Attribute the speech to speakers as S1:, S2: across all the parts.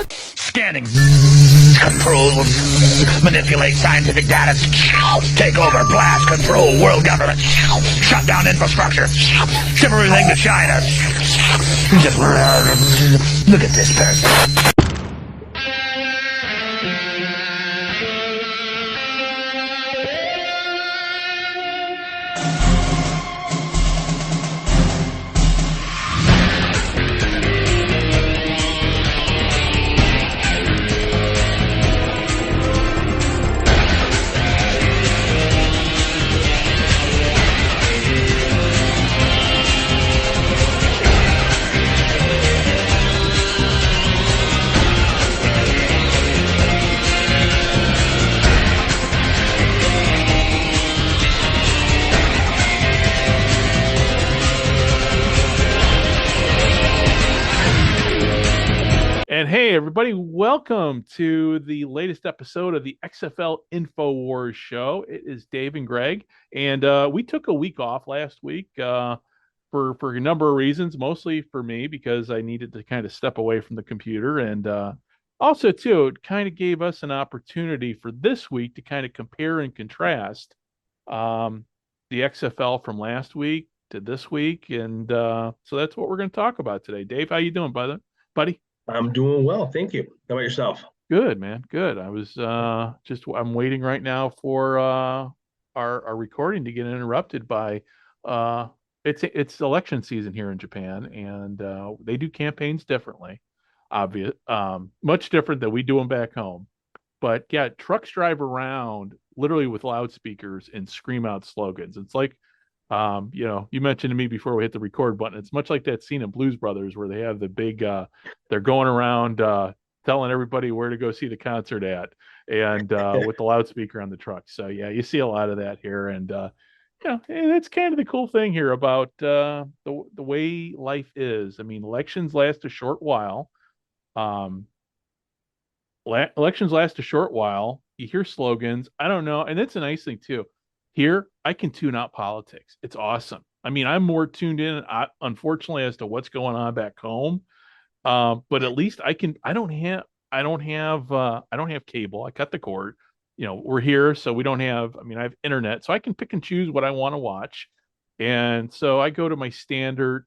S1: Scanning. Control. Manipulate scientific data. Take over. Blast. Control. World government. Shut down infrastructure. Ship everything to China. Just look at this person.
S2: And hey, everybody, welcome to the latest episode of the XFL Infowars show. It is Dave and Greg, and we took a week off last week for a number of reasons, mostly for me because I needed to kind of step away from the computer, and also, too, it kind of gave us an opportunity for this week to kind of compare and contrast the XFL from last week to this week, and so that's what we're going to talk about today. Dave, how you doing, buddy?
S3: I'm doing well, thank you. How about yourself?
S2: Good, man. Good. I was I'm waiting right now for our recording to get interrupted by it's election season here in Japan, and they do campaigns differently. Obvious, much different than we do them back home. But yeah, trucks drive around literally with loudspeakers and scream out slogans. It's like you mentioned to me before we hit the record button, it's much like that scene in Blues Brothers where they have the big they're going around telling everybody where to go see the concert at, and with the loudspeaker on the truck. So yeah, you see a lot of that here, and that's kind of the cool thing here about the way life is. I mean, elections last a short while. Elections last a short while. You hear slogans. I don't know, and that's a nice thing too. Here, I can tune out politics. It's awesome. I mean, I'm more tuned in, unfortunately, as to what's going on back home. But at least I can. I don't have cable. I cut the cord. We're here, so we don't have. I mean, I have internet, so I can pick and choose what I want to watch. And so I go to my standard.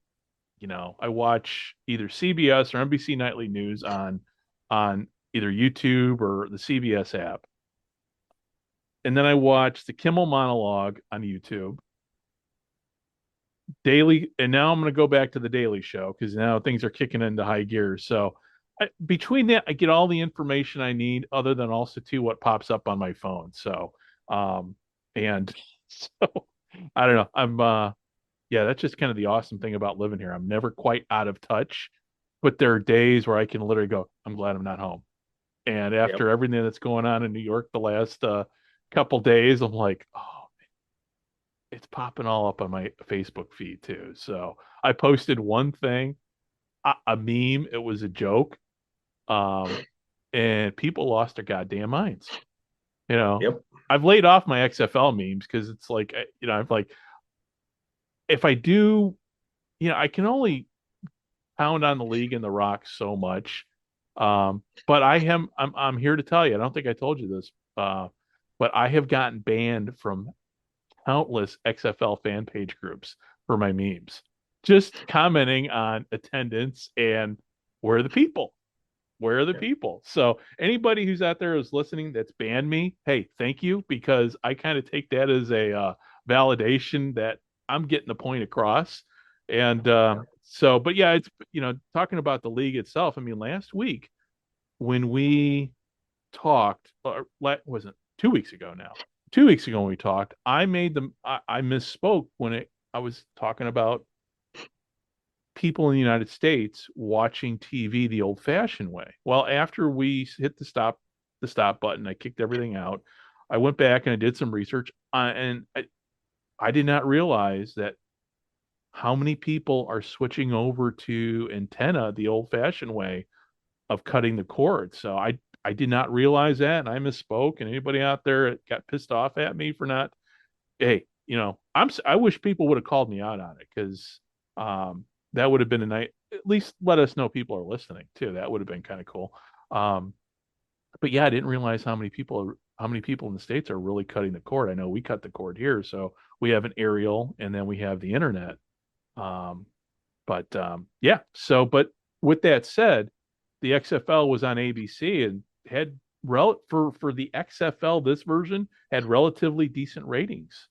S2: I watch either CBS or NBC Nightly News on either YouTube or the CBS app. And then I watch the Kimmel monologue on YouTube daily. And now I'm going to go back to the Daily Show because now things are kicking into high gear. So between that, I get all the information I need, other than also too what pops up on my phone. So, and so I don't know. That's just kind of the awesome thing about living here. I'm never quite out of touch, but there are days where I can literally go, I'm glad I'm not home. And after everything that's going on in New York the last couple days, I'm like, oh, it's popping all up on my Facebook feed too. So I posted one thing, a meme. It was a joke, and people lost their goddamn minds. I've laid off my XFL memes because it's like, I'm like, if I do, I can only pound on the league and the Rock so much. But I'm here to tell you, I don't think I told you this, but I have gotten banned from countless XFL fan page groups for my memes, just commenting on attendance and where are the people? Where are the people? So anybody who's out there who's listening that's banned me, hey, thank you, because I kind of take that as a validation that I'm getting the point across. And but yeah, it's talking about the league itself. I mean, last week when we talked, or wasn't 2 weeks ago now. 2 weeks ago when we talked, I misspoke when I was talking about people in the United States watching TV the old-fashioned way. Well, after we hit the stop button, I kicked everything out. I went back and I did some research, and I did not realize that how many people are switching over to antenna the old-fashioned way of cutting the cord. So I did not realize that, and I misspoke. And anybody out there got pissed off at me for not, hey, I wish people would have called me out on it, because that would have been at least let us know people are listening too. That would have been kind of cool. Um, but yeah, I didn't realize how many people in the States are really cutting the cord. I know we cut the cord here, so we have an aerial and then we have the internet. Um, yeah, so but with that said, the XFL was on ABC and had for the XFL, this version had relatively decent ratings.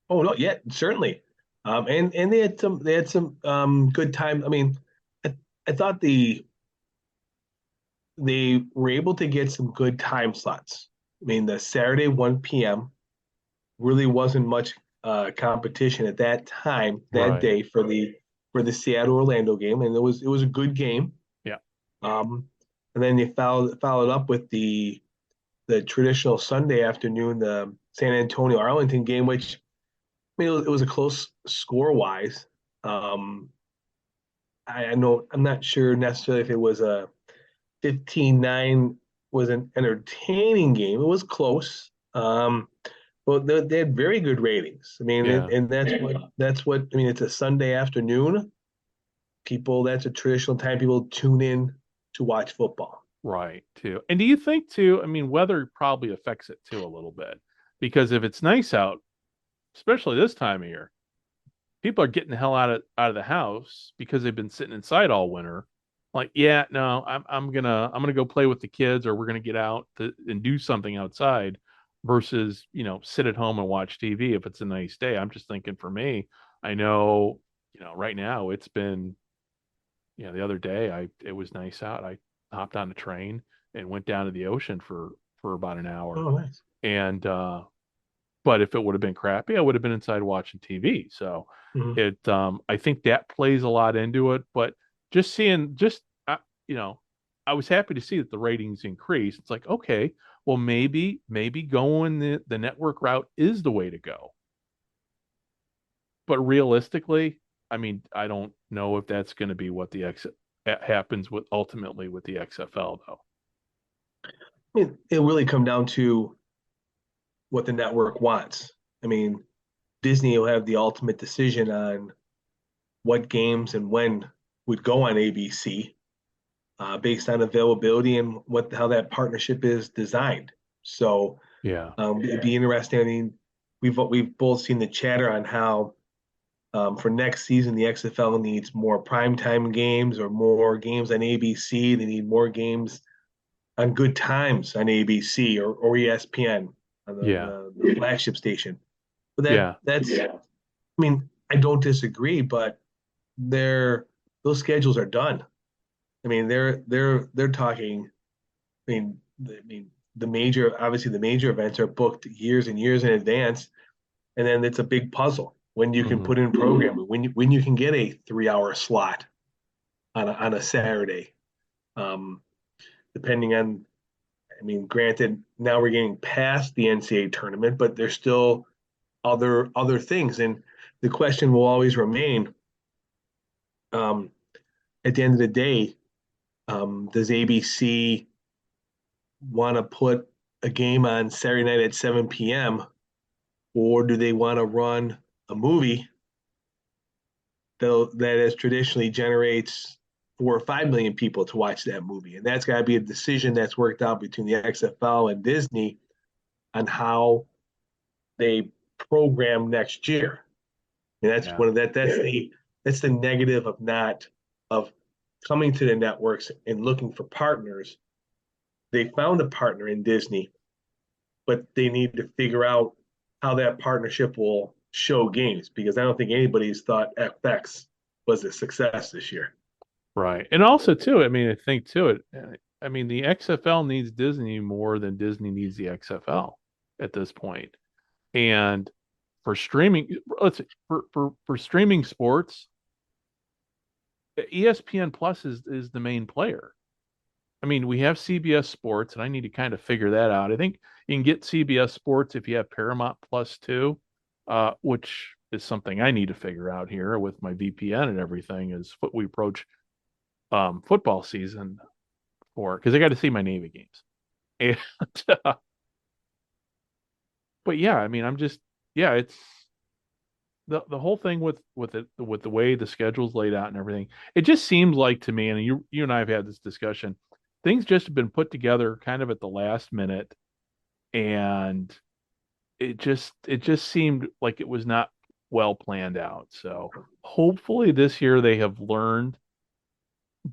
S3: Oh no, yeah, certainly. And they had some good time. I mean, I, I thought they were able to get some good time slots. I mean, the Saturday 1 p.m. really wasn't much competition at that time that
S2: Right.
S3: day for the Seattle Orlando game, and it was a good game.
S2: Yeah.
S3: Um, and then they followed up with the traditional Sunday afternoon, the San Antonio Arlington game, which I mean it was a close score wise. Um, I know I'm not sure necessarily if it was a 15-9 was an entertaining game. It was close. Well, they had very good ratings. I mean,
S2: Yeah.
S3: and that's what I mean. It's a Sunday afternoon. That's a traditional time people tune in to watch football.
S2: Right, too. And do you think too, I mean, weather probably affects it too a little bit because if it's nice out, especially this time of year, people are getting the hell out of the house because they've been sitting inside all winter. Like, yeah, no, I'm gonna go play with the kids or we're gonna get out and do something outside versus, sit at home and watch TV if it's a nice day. I'm just thinking for me, I know, right now it's been the other day it was nice out. I hopped on a train and went down to the ocean for about an hour.
S3: Oh, nice.
S2: And but if it would have been crappy, I would have been inside watching TV. So
S3: Mhm.
S2: I think that plays a lot into it. But just seeing you know, I was happy to see that the ratings increased. It's like, okay, well maybe going the network route is the way to go. But realistically, I mean, I don't know if that's going to be what the X happens with ultimately with the XFL though.
S3: I mean, it'll really come down to what the network wants. I mean, Disney will have the ultimate decision on what games and when would go on ABC based on availability and how that partnership is designed. So
S2: Yeah.
S3: it'd be interesting. I mean, we've both seen the chatter on how for next season the XFL needs more primetime games or more games on ABC. They need more games on good times on ABC or ESPN on
S2: Yeah.
S3: the flagship station. But
S2: Yeah.
S3: I mean, I don't disagree, but they're those schedules are done. I mean, they're talking. I mean, the major events are booked years and years in advance, and then it's a big puzzle when you can
S2: Hmm.
S3: put in programming, when you can get a 3 hour slot on a Saturday, um, depending on. I mean, granted, now we're getting past the NCAA tournament, but there's still other things, and the question will always remain. Um, at the end of the day, does ABC want to put a game on Saturday night at 7 p.m. or do they want to run a movie that has traditionally generates 4 or 5 million people to watch that movie? And that's got to be a decision that's worked out between the XFL and Disney on how they program next year. And that's
S2: Yeah.
S3: one of that's the negative of not of coming to the networks and looking for partners. They found a partner in Disney, but they need to figure out how that partnership will show games because I don't think anybody's thought FX was a success this year.
S2: Right. And also too, I mean, I think too I mean, the XFL needs Disney more than Disney needs the XFL at this point. And for streaming, let's see, for streaming sports, ESPN Plus is the main player. I mean, we have CBS Sports, and I need to kind of figure that out. I think you can get CBS Sports if you have Paramount Plus too, which is something I need to figure out here with my VPN and everything as we approach football season for because I got to see my Navy games. And but yeah, I mean, I'm just yeah, the whole thing with the way the schedule's laid out and everything, it just seems like to me, and you and I have had this discussion, things just have been put together kind of at the last minute, and it just seemed like it was not well planned out. So hopefully this year they have learned,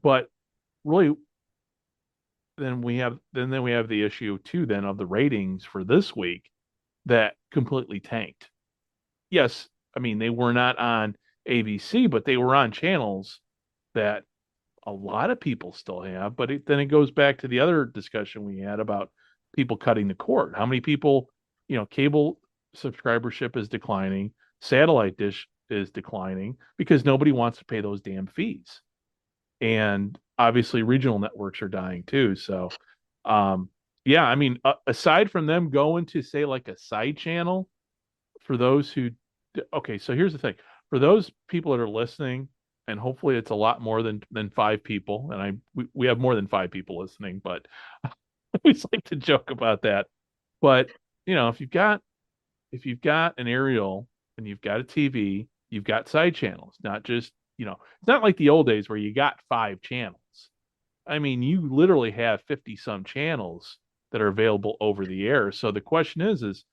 S2: but really then we have the issue too then of the ratings for this week that completely tanked. Yes, I mean they were not on ABC, but they were on channels that a lot of people still have. But then it goes back to the other discussion we had about people cutting the cord. How many people, cable subscribership is declining, satellite dish is declining because nobody wants to pay those damn fees. And obviously regional networks are dying too. So, yeah, I mean, aside from them going to say like a side channel for those who, okay, so here's the thing for those people that are listening, and hopefully it's a lot more than five people, and we have more than five people listening, but I always like to joke about that. But if you've got an aerial and you've got a TV, you've got side channels, not just, it's not like the old days where you got five channels. I mean, you literally have 50 some channels that are available over the air. So the question is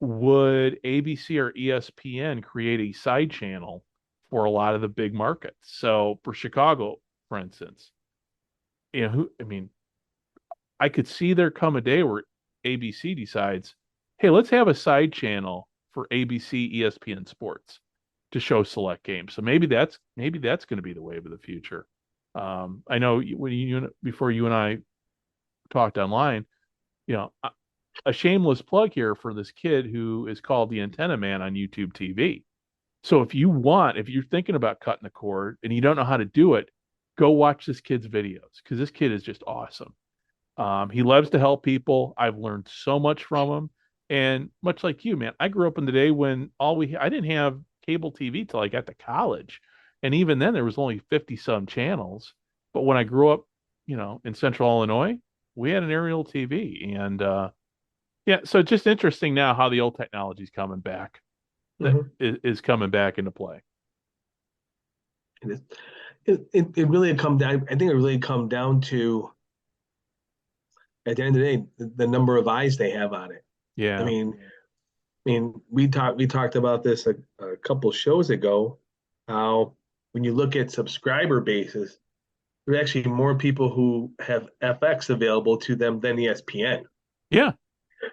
S2: would ABC or ESPN create a side channel for a lot of the big markets? So for Chicago, for instance, I mean, I could see there come a day where ABC decides, hey, let's have a side channel for ABC, ESPN Sports to show select games. So maybe that's going to be the wave of the future. I know before you and I talked online, a shameless plug here for this kid who is called the Antenna Man on YouTube TV. So if you're thinking about cutting the cord and you don't know how to do it, go watch this kid's videos because this kid is just awesome. He loves to help people. I've learned so much from him. And much like you, man, I grew up in the day when I didn't have cable TV till I got to college. And even then there was only 50 some channels. But when I grew up, in central Illinois, we had an aerial TV. And yeah, so it's just interesting now how the old technology is coming back. That is coming back into play.
S3: It really come down. I think it really come down to at the end of the day the number of eyes they have on it.
S2: Yeah.
S3: I mean, we talked about this a couple shows ago. How when you look at subscriber bases, there are actually more people who have FX available to them than ESPN.
S2: Yeah.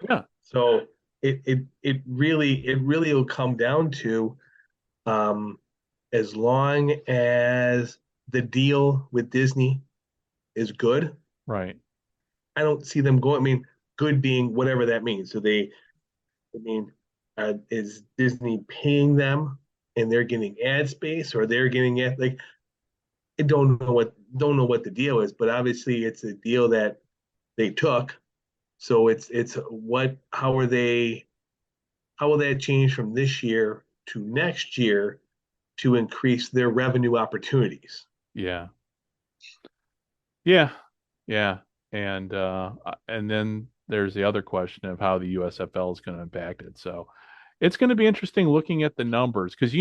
S2: Yeah.
S3: So it really will come down to as long as the deal with Disney is good,
S2: right?
S3: I don't see them going. I mean, good being whatever that means. Is Disney paying them and they're getting ad space, or they're getting it? Like, I don't know what the deal is, but obviously it's a deal that they took. So how will that change from this year to next year to increase their revenue opportunities?
S2: Yeah. Yeah. Yeah. And then there's the other question of how the USFL is going to impact it. So it's going to be interesting looking at the numbers because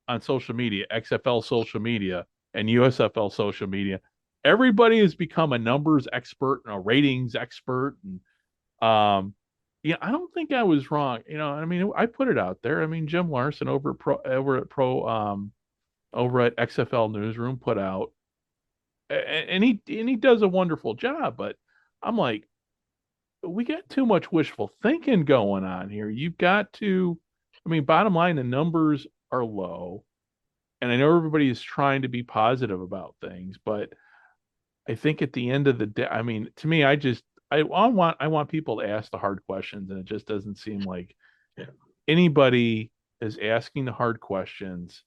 S2: on social media, XFL social media and USFL social media, everybody has become a numbers expert and a ratings expert. And yeah, I don't think I was wrong. I mean, I put it out there. I mean, Jim Larson over at XFL Newsroom put out, and he does a wonderful job. But I'm like, we got too much wishful thinking going on here. You've got to, I mean, bottom line, the numbers are low, and I know everybody is trying to be positive about things, but I think at the end of the day, I mean, to me, I want people to ask the hard questions, and it just doesn't seem like anybody is asking the hard questions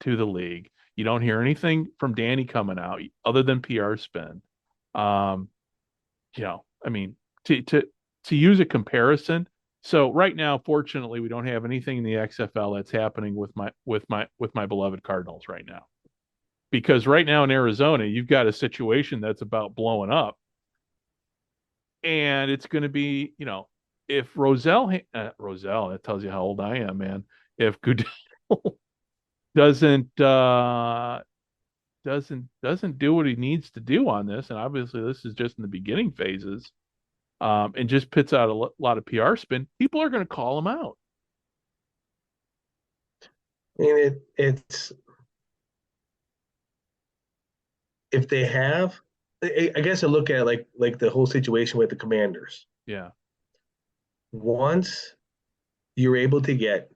S2: to the league. You don't hear anything from Dany coming out other than PR spin. I mean, to use a comparison. So right now, fortunately, we don't have anything in the XFL that's happening with my beloved Cardinals right now. Because right now in Arizona, you've got a situation that's about blowing up. And it's going to be, if Roselle, that tells you how old I am, man. if Goodell doesn't doesn't do what he needs to do on this, and obviously this is just in the beginning phases, and just puts out a lot of PR spin, people are going to call him out.
S3: I mean, it's if they have, I guess I look at it like the whole situation with the Commanders.
S2: Yeah.
S3: Once you're able to get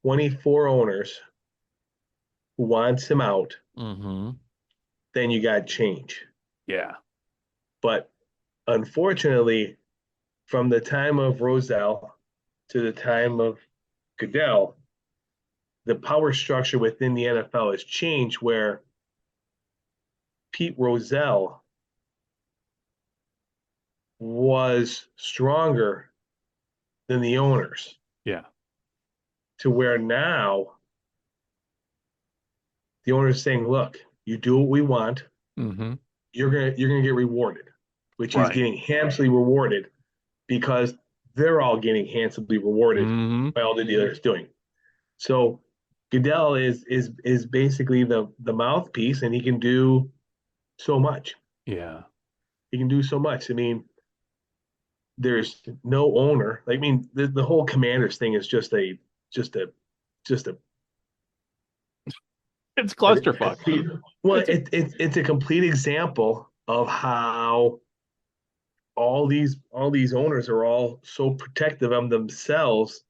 S3: 24 owners who wants him out, then you got change.
S2: Yeah.
S3: But unfortunately, from the time of Rozelle to the time of Goodell, the power structure within the NFL has changed where Pete Rozelle was stronger than the owners.
S2: Yeah.
S3: To where now the owner's saying, look, you do what we want, you're gonna get rewarded, which he's getting handsomely rewarded because they're all getting handsomely rewarded by all the dealers doing. So Goodell is basically the mouthpiece, and he can do so much.
S2: Yeah.
S3: He can do so much. I mean, there's no owner. I mean, the whole Commanders thing is just a
S2: it's clusterfuck.
S3: Well, it's a complete example of how all these owners are all so protective of themselves,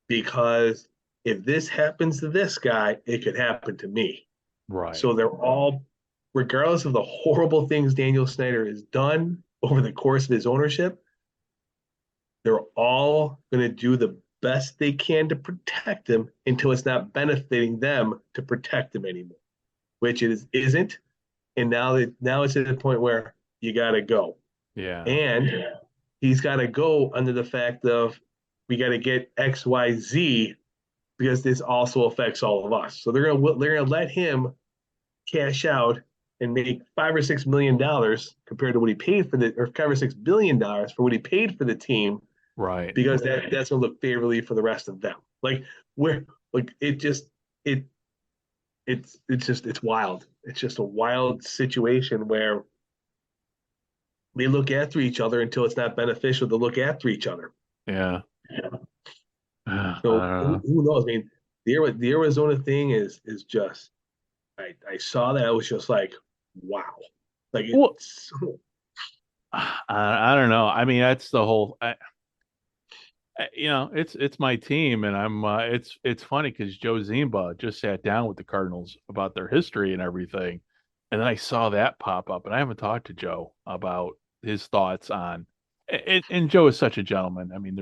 S3: because if this happens to this guy, it could happen to me.
S2: Right.
S3: So they're all, regardless of the horrible things Daniel Snyder has done over the course of his ownership, they're all going to do the best they can to protect him until it's not benefiting them to protect him anymore, which it isn't. And now it's at the point where you got to go.
S2: Yeah.
S3: And he's got to go under the fact of we got to get XYZ because this also affects all of us. So they're gonna let him cash out and make $5 or $6 million compared to what he paid for or $5 or $6 billion for what he paid for the team.
S2: Right.
S3: Because that's gonna look favorably for the rest of them. Like it's wild. It's just a wild situation where they look after each other until it's not beneficial to look after each other.
S2: Yeah.
S3: So who knows? I mean, the Arizona thing is just. I saw that. I was just like, wow. Like
S2: I don't know. I mean, that's the whole. It's my team, and I'm. It's funny because Joe Zimba just sat down with the Cardinals about their history and everything, and then I saw that pop up, and I haven't talked to Joe about his thoughts on. And Joe is such a gentleman. I mean,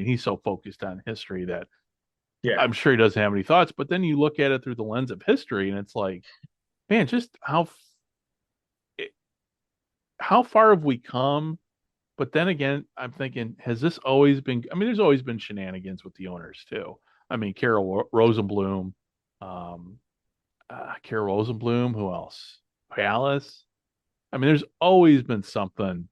S2: he's so focused on history that I'm sure he doesn't have any thoughts. But then you look at it through the lens of history, and it's like, man, just how far have we come? But then again, I'm thinking, has this always been? I mean, there's always been shenanigans with the owners too. I mean, Carol Rosenblum, who else? Hiatus. I mean, there's always been something.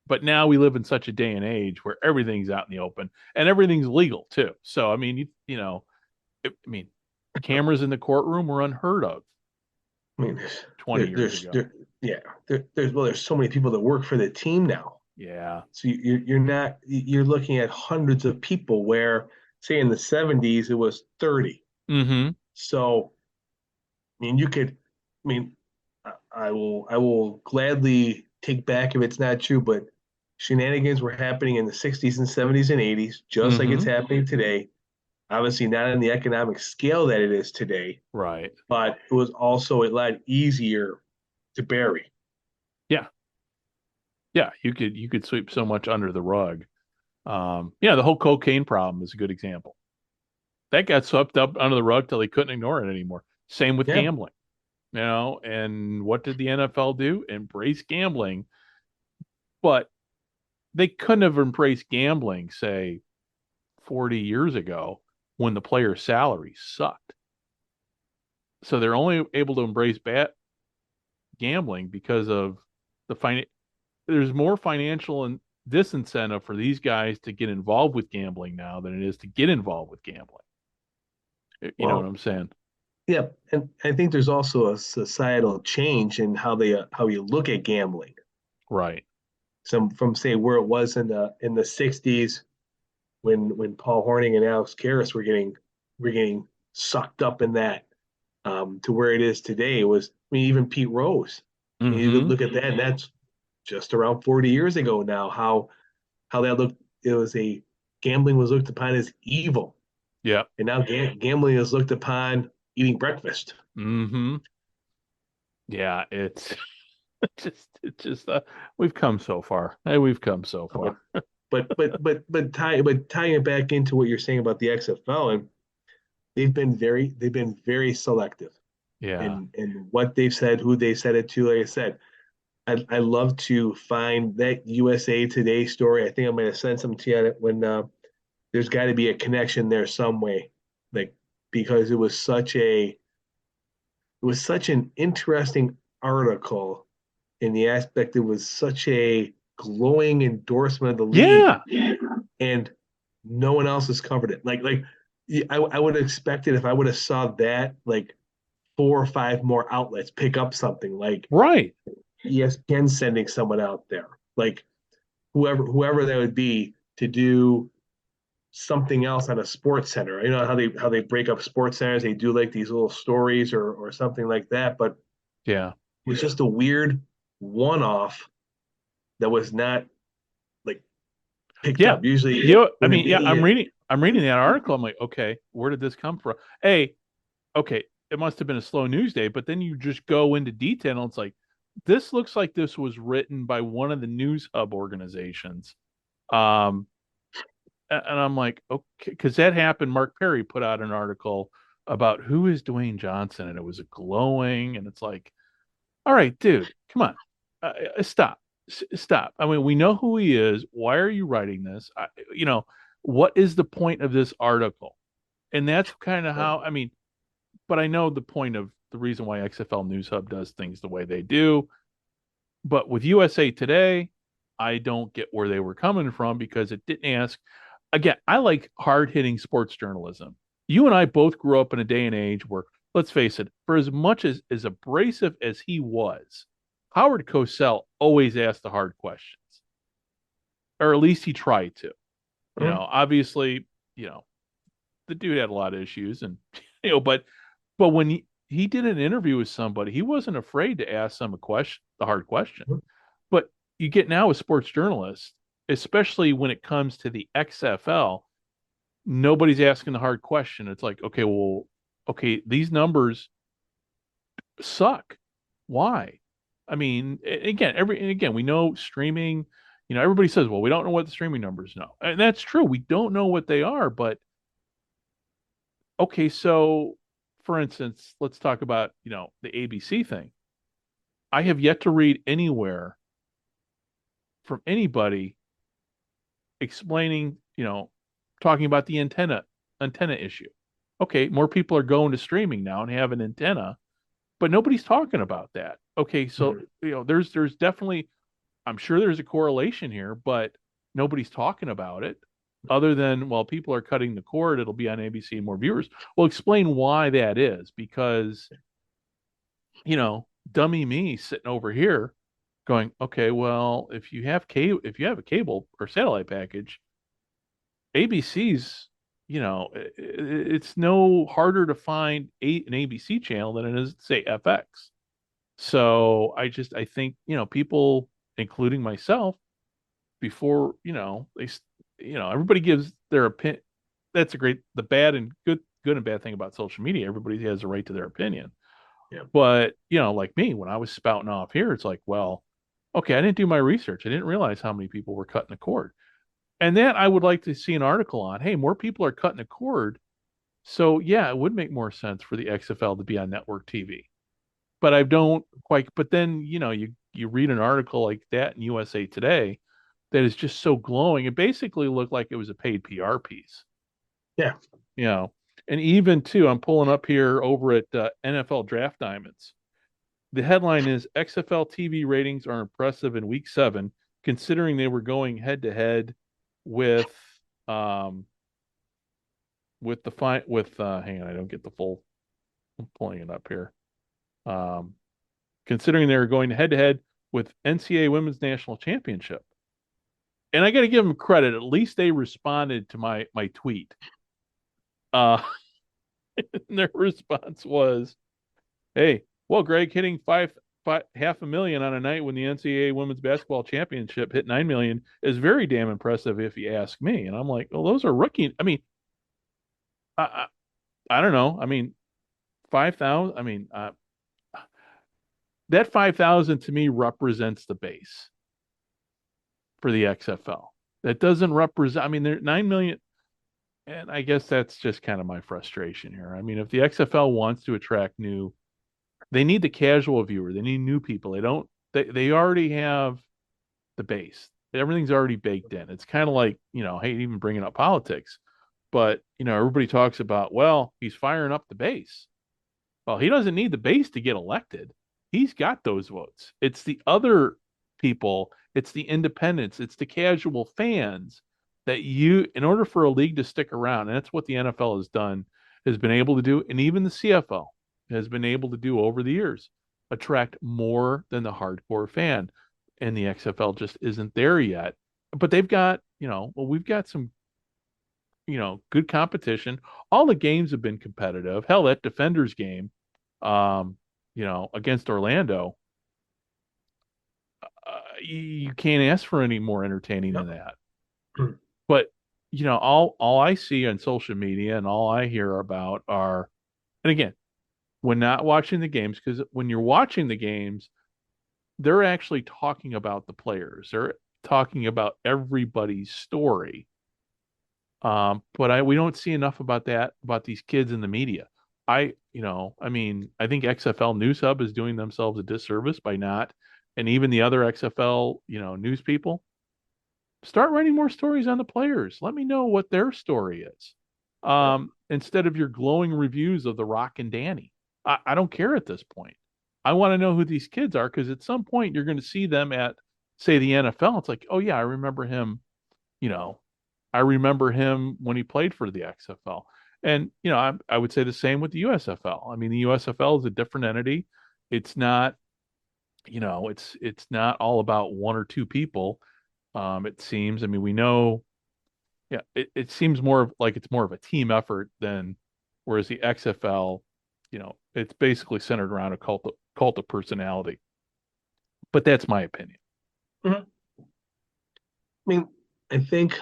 S2: But now we live in such a day and age where everything's out in the open and everything's legal too. So I mean, cameras in the courtroom were unheard of.
S3: I mean,
S2: 20 years ago.
S3: There's so many people that work for the team now.
S2: Yeah.
S3: So you're looking at hundreds of people where, say, in the 70s it was 30. So, I mean, I will gladly take back if it's not true, but shenanigans were happening in the 60s and 70s and 80s, just like it's happening today. Obviously not on the economic scale that it is today.
S2: Right.
S3: But it was also a lot easier to bury.
S2: Yeah. Yeah, you could sweep so much under the rug. The whole cocaine problem is a good example. That got swept up under the rug till they couldn't ignore it anymore. Same with gambling. And what did the NFL do? Embrace gambling. But they couldn't have embraced gambling, say, 40 years ago when the players' salaries sucked. So they're only able to embrace gambling because of there's more financial disincentive for these guys to get involved with gambling now than it is to get involved with gambling. You know what I'm saying?
S3: Yeah, and I think there's also a societal change in how you look at gambling.
S2: Right.
S3: Some from say where it was in the '60s when Paul Hornung and Alex Karras were getting sucked up in that, to where it is today. It was, I mean, even Pete Rose. You look at that, and that's just around 40 years ago now. How that looked, it was a gambling was looked upon as evil.
S2: Yeah.
S3: And now gambling is looked upon eating breakfast.
S2: Yeah, it's just we've come so far. Hey, we've come so far.
S3: but tying it back into what you're saying about the XFL, and they've been very selective.
S2: Yeah.
S3: And what they've said, who they said it to. Like I said, I love to find that USA Today story. I think I might have sent some to you when there's got to be a connection there some way, like, because it was such an interesting article in the aspect. It was such a glowing endorsement of the league, and no one else has covered it. I would have expected, if I would have saw that, like 4 or 5 more outlets pick up something like
S2: right.
S3: ESPN sending someone out there, like whoever that would be, to do something else on a sports center. You know how they break up sports centers, they do like these little stories or something like that. But
S2: yeah,
S3: it was just a weird one-off that was not like picked up. Usually,
S2: I'm reading that article. I'm like, okay, where did this come from? Okay, it must have been a slow news day. But then you just go into detail, and it's like, this looks like this was written by one of the news hub organizations. And I'm like, okay, because that happened. Mark Perry put out an article about who is Dwayne Johnson, and it was a glowing, and it's like, all right, dude, come on, stop. I mean, we know who he is. Why are you writing this? What is the point of this article? And that's kind of how, I mean, but I know the point of the reason why XFL News Hub does things the way they do. But with USA Today, I don't get where they were coming from, because it didn't ask. Again, I like hard hitting sports journalism. You and I both grew up in a day and age where, let's face it, for as much as abrasive as he was, Howard Cosell always asked the hard questions, or at least he tried to. Obviously, the dude had a lot of issues, and but when he did an interview with somebody, he wasn't afraid to ask them the hard question. But you get now with sports journalists, especially when it comes to the XFL, nobody's asking the hard question. It's like, okay, these numbers suck. Why? I mean, again, we know streaming, everybody says, well, we don't know what the streaming numbers know. And that's true. We don't know what they are, but okay, so for instance, let's talk about, the ABC thing. I have yet to read anywhere from anybody explaining, talking about the antenna issue. Okay, more people are going to streaming now and have an antenna, but nobody's talking about that. Okay, so there's definitely, I'm sure there's a correlation here, but nobody's talking about it, other than, well, people are cutting the cord, it'll be on ABC and more viewers. Well, explain why that is, because dummy me sitting over here going, okay, well, if you have a cable or satellite package, ABC's, it's no harder to find an ABC channel than it is, say, FX. So I think, people, including myself, before, everybody gives their opinion. That's the bad and good and bad thing about social media. Everybody has a right to their opinion.
S3: Yeah.
S2: But, like me, when I was spouting off here, it's like, well, okay, I didn't do my research. I didn't realize how many people were cutting the cord. And that I would like to see an article on, hey, more people are cutting a cord. So yeah, it would make more sense for the XFL to be on network TV. But I don't quite, but then, you read an article like that in USA Today that is just so glowing. It basically looked like it was a paid PR piece.
S3: Yeah.
S2: And even too, I'm pulling up here over at NFL Draft Diamonds. The headline is XFL TV ratings are impressive in week 7, considering they were going head to head with hang on, I don't get the full. I'm pulling it up here. Considering they were going head to head with NCAA Women's National Championship. And I got to give them credit. At least they responded to my tweet. And their response was, "Hey, well, Greg, hitting $500,000 on a night when the NCAA Women's Basketball Championship hit 9 million is very damn impressive, if you ask me." And I'm like, "Well, those are rookie. I mean, I don't know. I mean, 5,000. I mean, that 5,000 to me represents the base for the XFL. That doesn't represent. I mean, they're 9 million, and I guess that's just kind of my frustration here. I mean, if the XFL wants to attract they need the casual viewer. They need new people. They don't. They already have the base. Everything's already baked in. It's kind of like, I hate even bringing up politics, but everybody talks about, well, he's firing up the base. Well, he doesn't need the base to get elected. He's got those votes. It's the other people. It's the independents. It's the casual fans that in order for a league to stick around, and that's what the NFL has been able to do, and even the CFL has been able to do over the years, attract more than the hardcore fan. And the XFL just isn't there yet. But they've got, we've got some, good competition. All the games have been competitive. Hell, that Defenders game, against Orlando, you can't ask for any more entertaining than that. But, all I see on social media and all I hear about are, and again, when not watching the games, because when you're watching the games, they're actually talking about the players. They're talking about everybody's story. But we don't see enough about these kids in the media. I think XFL News Hub is doing themselves a disservice by not, and even the other XFL, news people, start writing more stories on the players. Let me know what their story is. Instead of your glowing reviews of the Rock and Dany. I don't care at this point. I want to know who these kids are, because at some point you're going to see them at, say, the NFL. It's like, oh yeah, I remember him. I remember him when he played for the XFL. And I would say the same with the USFL. I mean, the USFL is a different entity. It's not, it's not all about one or two people. It seems. I mean, we know. Yeah, it seems like it's more of a team effort than, whereas the XFL, it's basically centered around a cult of personality. But that's my opinion.
S3: Mm-hmm. I mean, I think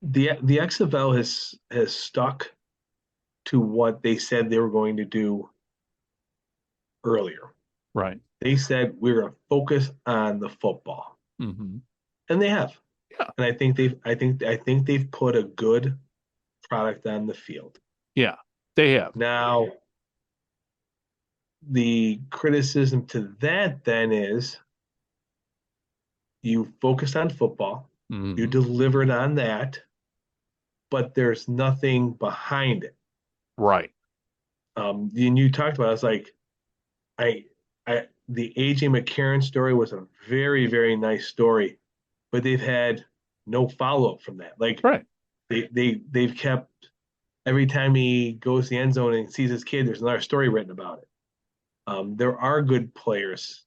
S3: the XFL has stuck to what they said they were going to do earlier.
S2: Right.
S3: They said we're going to focus on the football,
S2: mm-hmm.
S3: and they have.
S2: Yeah.
S3: And I think they've put a good product on the field.
S2: Yeah, they have.
S3: Now, the criticism to that then is, you focused on football,
S2: mm-hmm.
S3: you delivered on that, but there's nothing behind it.
S2: Right.
S3: And you talked about, it's like, the AJ McCarron story was a very, very nice story, but they've had no follow-up from that. Like,
S2: right.
S3: They've kept, every time he goes to the end zone and sees his kid, there's another story written about it. There are good players,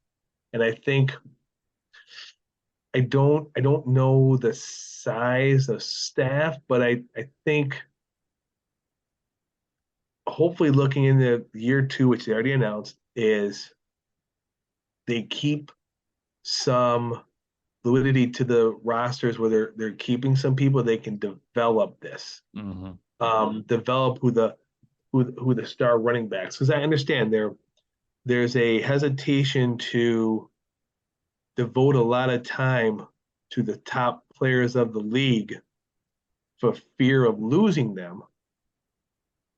S3: and I think, I don't know the size of staff, but I think hopefully looking into year 2, which they already announced, is they keep some fluidity to the rosters where they're keeping some people they can develop this.
S2: Mm-hmm.
S3: Develop who the star running backs, because I understand there's a hesitation to devote a lot of time to the top players of the league for fear of losing them.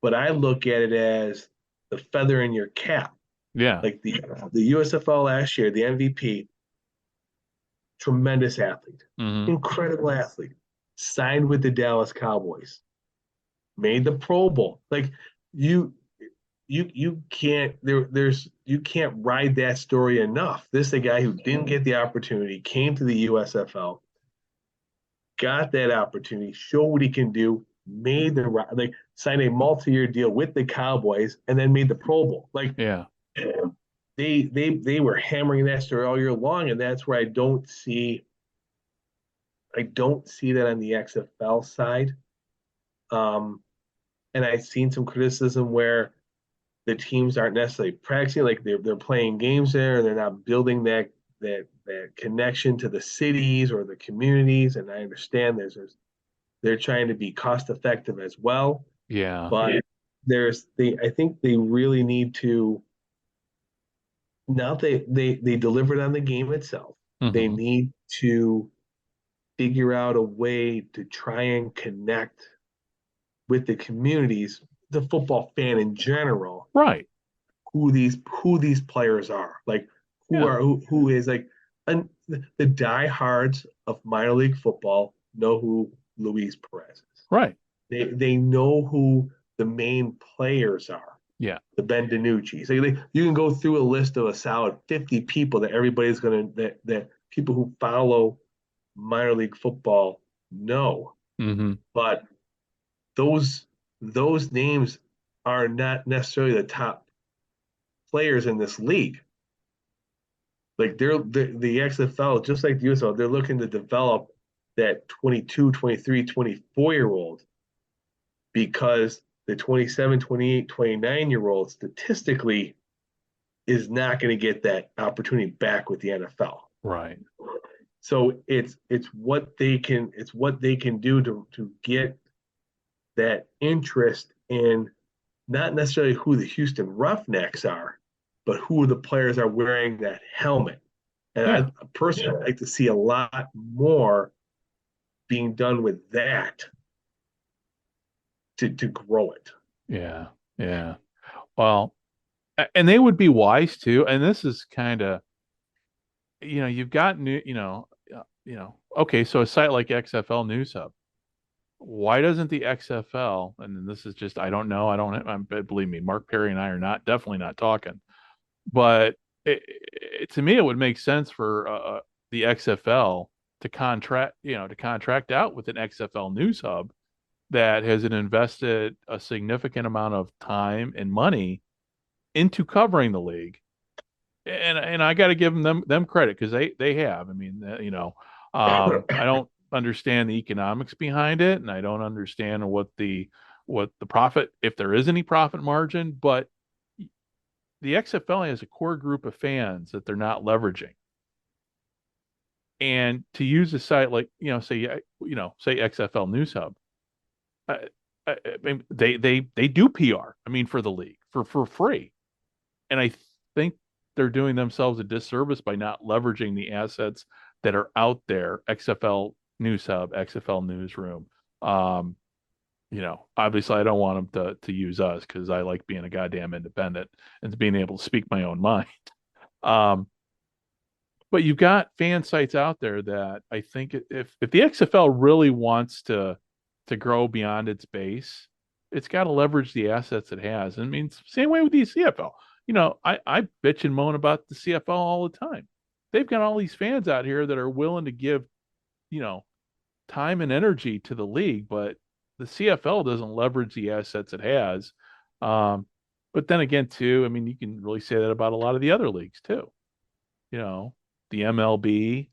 S3: But I look at it as the feather in your cap.
S2: Yeah.
S3: Like the USFL last year, the MVP, tremendous athlete,
S2: mm-hmm.
S3: incredible athlete, signed with the Dallas Cowboys, made the Pro Bowl. Like, you you can't you can't ride that story enough. This is a guy who didn't get the opportunity, came to the USFL, got that opportunity, showed what he can do, made the like signed a multi-year deal with the Cowboys, and then made the Pro Bowl. Like,
S2: Yeah.
S3: They were hammering that story all year long, and that's where I don't see that on the XFL side. And I've seen some criticism where the teams aren't necessarily practicing, like they're playing games there, and they're not building that connection to the cities or the communities. And I understand they're trying to be cost effective as well.
S2: Yeah.
S3: But I think they really need to, now they delivered on the game itself.
S2: Mm-hmm.
S3: They need to figure out a way to try and connect with the communities, the football fan in general,
S2: right?
S3: Who these players are, like who is like, and the diehards of minor league football know who Luis Perez is.
S2: Right.
S3: They know who the main players are.
S2: Yeah.
S3: The Ben DiNucci. So you can go through a list of a solid 50 people that everybody's that people who follow minor league football know.
S2: Mm-hmm.
S3: But those names are not necessarily the top players in this league. Like the XFL, just like the USL, they're looking to develop that 22, 23, 24-year-old, because the 27, 28, 29-year-old statistically is not going to get that opportunity back with the NFL.
S2: Right.
S3: So it's what they can do to get that interest in not necessarily who the Houston Roughnecks are, but who the players are wearing that helmet. And I personally like to see a lot more being done with that to grow it.
S2: Yeah. Yeah. Well, and they would be wise too. And this is kind of, you've got okay, so a site like XFL News Hub, why doesn't the XFL, and this is just, I don't know, believe me, Mark Perry and I are definitely not talking, but to me, it would make sense for the XFL to contract out with an XFL News Hub that has invested a significant amount of time and money into covering the league. And I got to give them credit, because they have. I mean, I don't understand the economics behind it, and I don't understand what the profit, if there is any profit margin, but the XFL has a core group of fans that they're not leveraging. And to use a site like, say XFL News Hub, I mean, they do PR, I mean, for the league for free. And I think they're doing themselves a disservice by not leveraging the assets that are out there. XFL News Hub, XFL Newsroom. Obviously I don't want them to use us, because I like being a goddamn independent and being able to speak my own mind. But you've got fan sites out there that I think if the XFL really wants to grow beyond its base, it's got to leverage the assets it has. And I mean, same way with the CFL. I bitch and moan about the CFL all the time. They've got all these fans out here that are willing to give, time and energy to the league, but the CFL doesn't leverage the assets it has. But then again, too, I mean, you can really say that about a lot of the other leagues too. The MLB.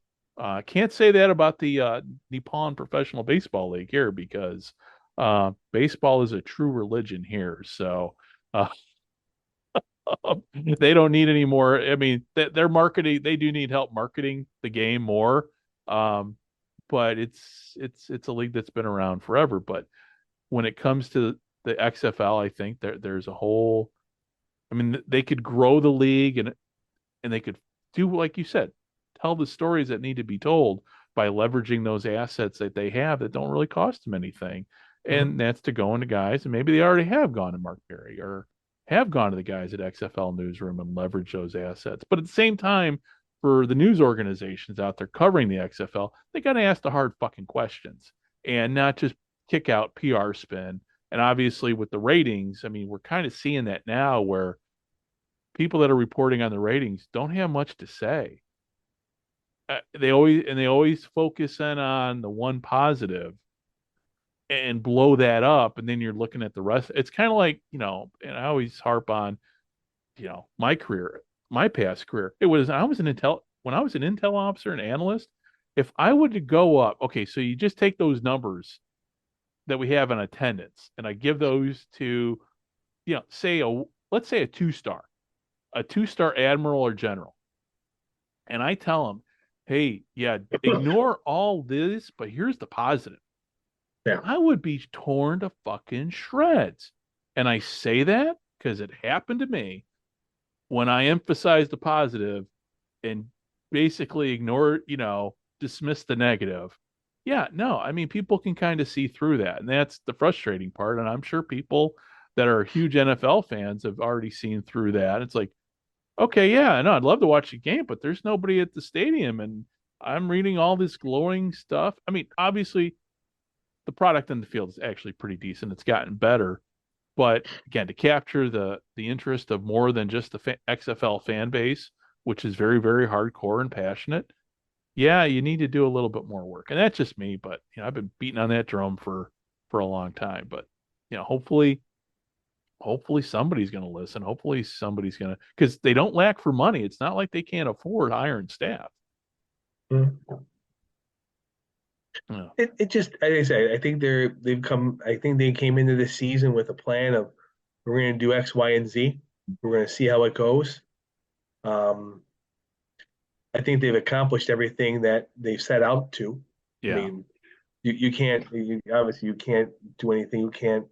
S2: Can't say that about the Nippon Professional Baseball League here, because baseball is a true religion here. So they don't need any more. I mean, their marketing, they do need help marketing the game more. But it's a league that's been around forever. But when it comes to the XFL, I think there's a whole. I mean, they could grow the league, and they could do, like you said, tell the stories that need to be told by leveraging those assets that they have that don't really cost them anything. And that's to go into guys, and maybe they already have gone to Mark Perry or have gone to the guys at XFL Newsroom and leverage those assets. But at the same time, for the news organizations out there covering the XFL, they got to ask the hard fucking questions and not just kick out PR spin And obviously with the ratings, I mean, we're kind of seeing that now where people that are reporting on the ratings don't have much to say. They always focus in on the one positive and blow that up, and then you're looking at the rest. It's kind of like, and I always harp on, my career, my past career. I was an intel when I was an intel officer and analyst. If I would to go up, okay, so you just take those numbers that we have in attendance, and I give those to, let's say a two-star admiral or general, and I tell them, hey, yeah, ignore all this, but here's the positive.
S3: Yeah.
S2: I would be torn to fucking shreds. And I say that because it happened to me when I emphasize the positive and basically ignore, dismiss the negative. Yeah, no, I mean, people can kind of see through that. And that's the frustrating part. And I'm sure people that are huge NFL fans have already seen through that. It's like, okay, yeah, I know I'd love to watch the game, but there's nobody at the stadium. And I'm reading all this glowing stuff. I mean, obviously, the product in the field is actually pretty decent. It's gotten better. But again, to capture the interest of more than just the XFL fan base, which is very, very hardcore and passionate, yeah, you need to do a little bit more work. And that's just me, but I've been beating on that drum for a long time. But hopefully somebody's going to listen. Hopefully somebody's going to, because they don't lack for money. It's not like they can't afford hiring staff.
S3: Mm-hmm. Yeah. It just, as I say, I think they came into this season with a plan of, we're going to do X, Y, and Z. We're going to see how it goes. I think they've accomplished everything that they've set out to.
S2: Yeah.
S3: I mean, you can't do anything. You can't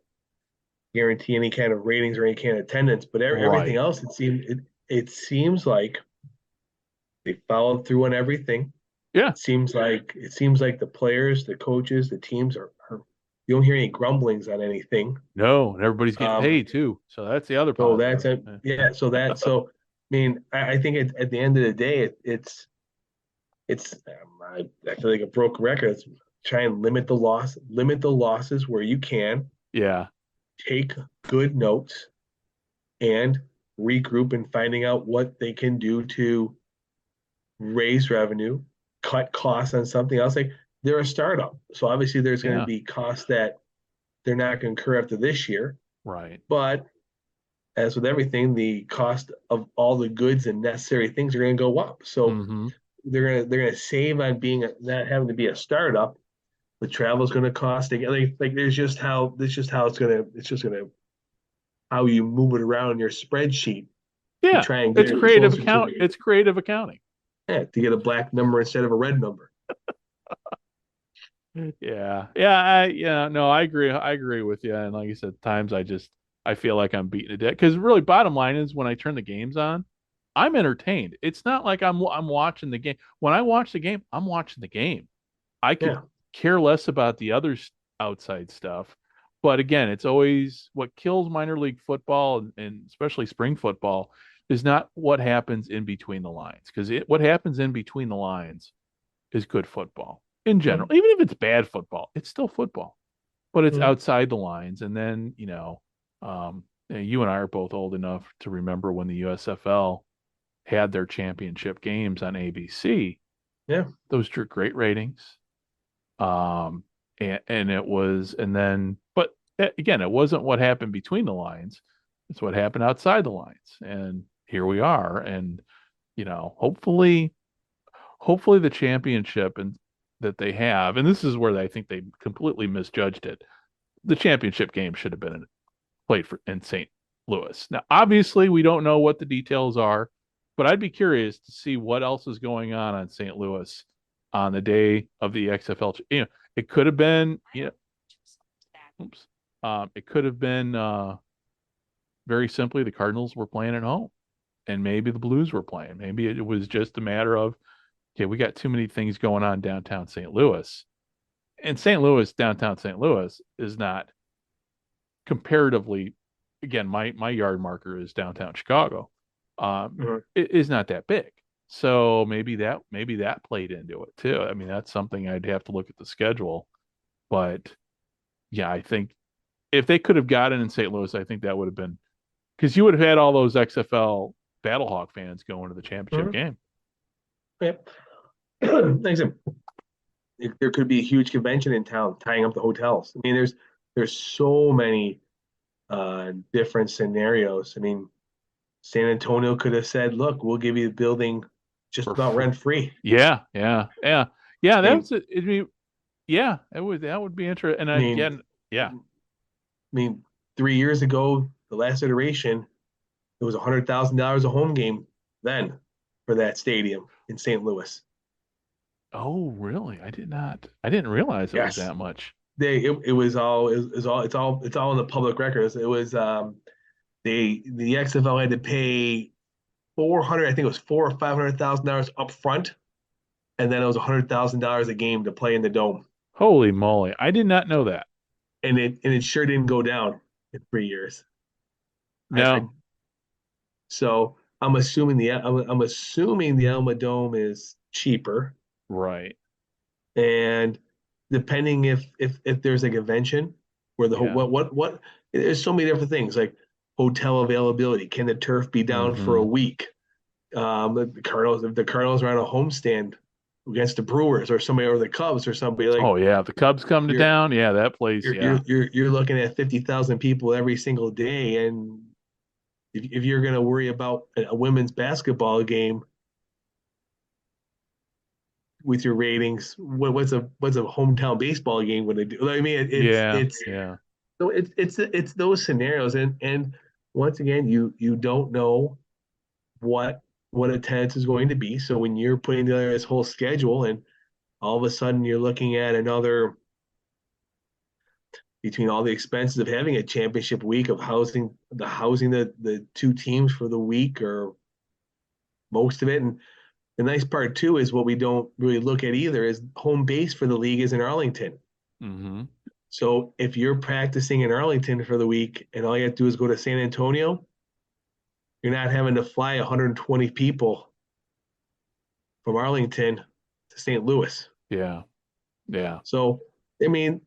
S3: guarantee any kind of ratings or any kind of attendance, but everything else, it seems like they followed through on everything.
S2: Yeah.
S3: It seems like the players, the coaches, the teams are you don't hear any grumblings on anything.
S2: No, and everybody's getting paid too. So that's the other part.
S3: So I mean, I think at the end of the day, I feel like a broken record. It's try and limit the losses where you can.
S2: Yeah.
S3: Take good notes and regroup and finding out what they can do to raise revenue, cut costs on something else. Like, they're a startup, so obviously there's going to be costs that they're not going to incur after this year.
S2: Right.
S3: But as with everything, the cost of all the goods and necessary things are going to go up. So they're going to save on not having to be a startup. The travel is going to cost again. Like there's just how it's going to how you move it around in your spreadsheet.
S2: Yeah,
S3: try and get
S2: it's creative accounting. It's creative accounting.
S3: Yeah, to get a black number instead of a red number.
S2: Yeah. No, I agree with you. And like you said, times I feel like I'm beating a dead, because really, bottom line is, when I turn the games on, I'm entertained. It's not like I'm watching the game. When I watch the game, I'm watching the game. I could care less about the other outside stuff. But again, it's always what kills minor league football, and especially spring football, is not what happens in between the lines. Because what happens in between the lines is good football in general. Even if it's bad football, it's still football. But it's outside the lines. And then, you and I are both old enough to remember when the USFL had their championship games on ABC.
S3: Yeah.
S2: Those drew great ratings. And it was, and then, but again, it wasn't what happened between the lines. It's what happened outside the lines. And here we are. And, hopefully the championship that they have, and this is where I think they completely misjudged it. The championship game should have been played in St. Louis. Now, obviously, we don't know what the details are, but I'd be curious to see what else is going on St. Louis on the day of the XFL. It could have been, it could have been very simply the Cardinals were playing at home, and maybe the Blues were playing. Maybe it was just a matter of, okay, we got too many things going on downtown St. Louis. And downtown St. Louis is not comparatively, again, my yard marker is downtown Chicago. It is not that big. So maybe that played into it too. I mean, that's something I'd have to look at the schedule. But yeah, I think if they could have gotten in St. Louis, I think that would have been because you would have had all those XFL Battlehawk fans going to the championship game.
S3: Yep. Like I said, there could be a huge convention in town tying up the hotels. I mean, there's so many different scenarios. I mean, San Antonio could have said, "Look, we'll give you the building just about rent free."
S2: Yeah. That was it. I mean, yeah, that would be interesting. And
S3: I mean,
S2: again, yeah.
S3: I mean, 3 years ago, the last iteration, it was $100,000 a home game then for that stadium in St. Louis.
S2: Oh, really? I didn't realize it was
S3: Yes.
S2: that much.
S3: It was all it's all in the public records. It was the XFL had to pay 400, I think it was $400,000 or $500,000 up front, and then it was $100,000 a game to play in the dome.
S2: Holy moly! I did not know that.
S3: And it sure didn't go down in 3 years.
S2: No.
S3: So I'm assuming the Alma Dome is cheaper.
S2: Right.
S3: And depending if there's a convention where the what there's so many different things like hotel availability. Can the turf be down for a week? The Cardinals, if the Cardinals are on a homestand against the Brewers or somebody, or the Cubs or somebody, like,
S2: oh yeah, the Cubs come to town. Yeah, that place.
S3: You're looking at 50,000 people every single day, and if you're going to worry about a women's basketball game with your ratings, what's a hometown baseball game going to do? I mean, So it's those scenarios, and once again, you don't know what attendance is going to be. So when you're putting together this whole schedule, and all of a sudden you're looking at another, between all the expenses of having a championship week, of housing the two teams for the week or most of it. And the nice part too is what we don't really look at either is home base for the league is in Arlington.
S2: Mm-hmm.
S3: So if you're practicing in Arlington for the week and all you have to do is go to San Antonio, you're not having to fly 120 people from Arlington to St. Louis.
S2: Yeah.
S3: So I mean,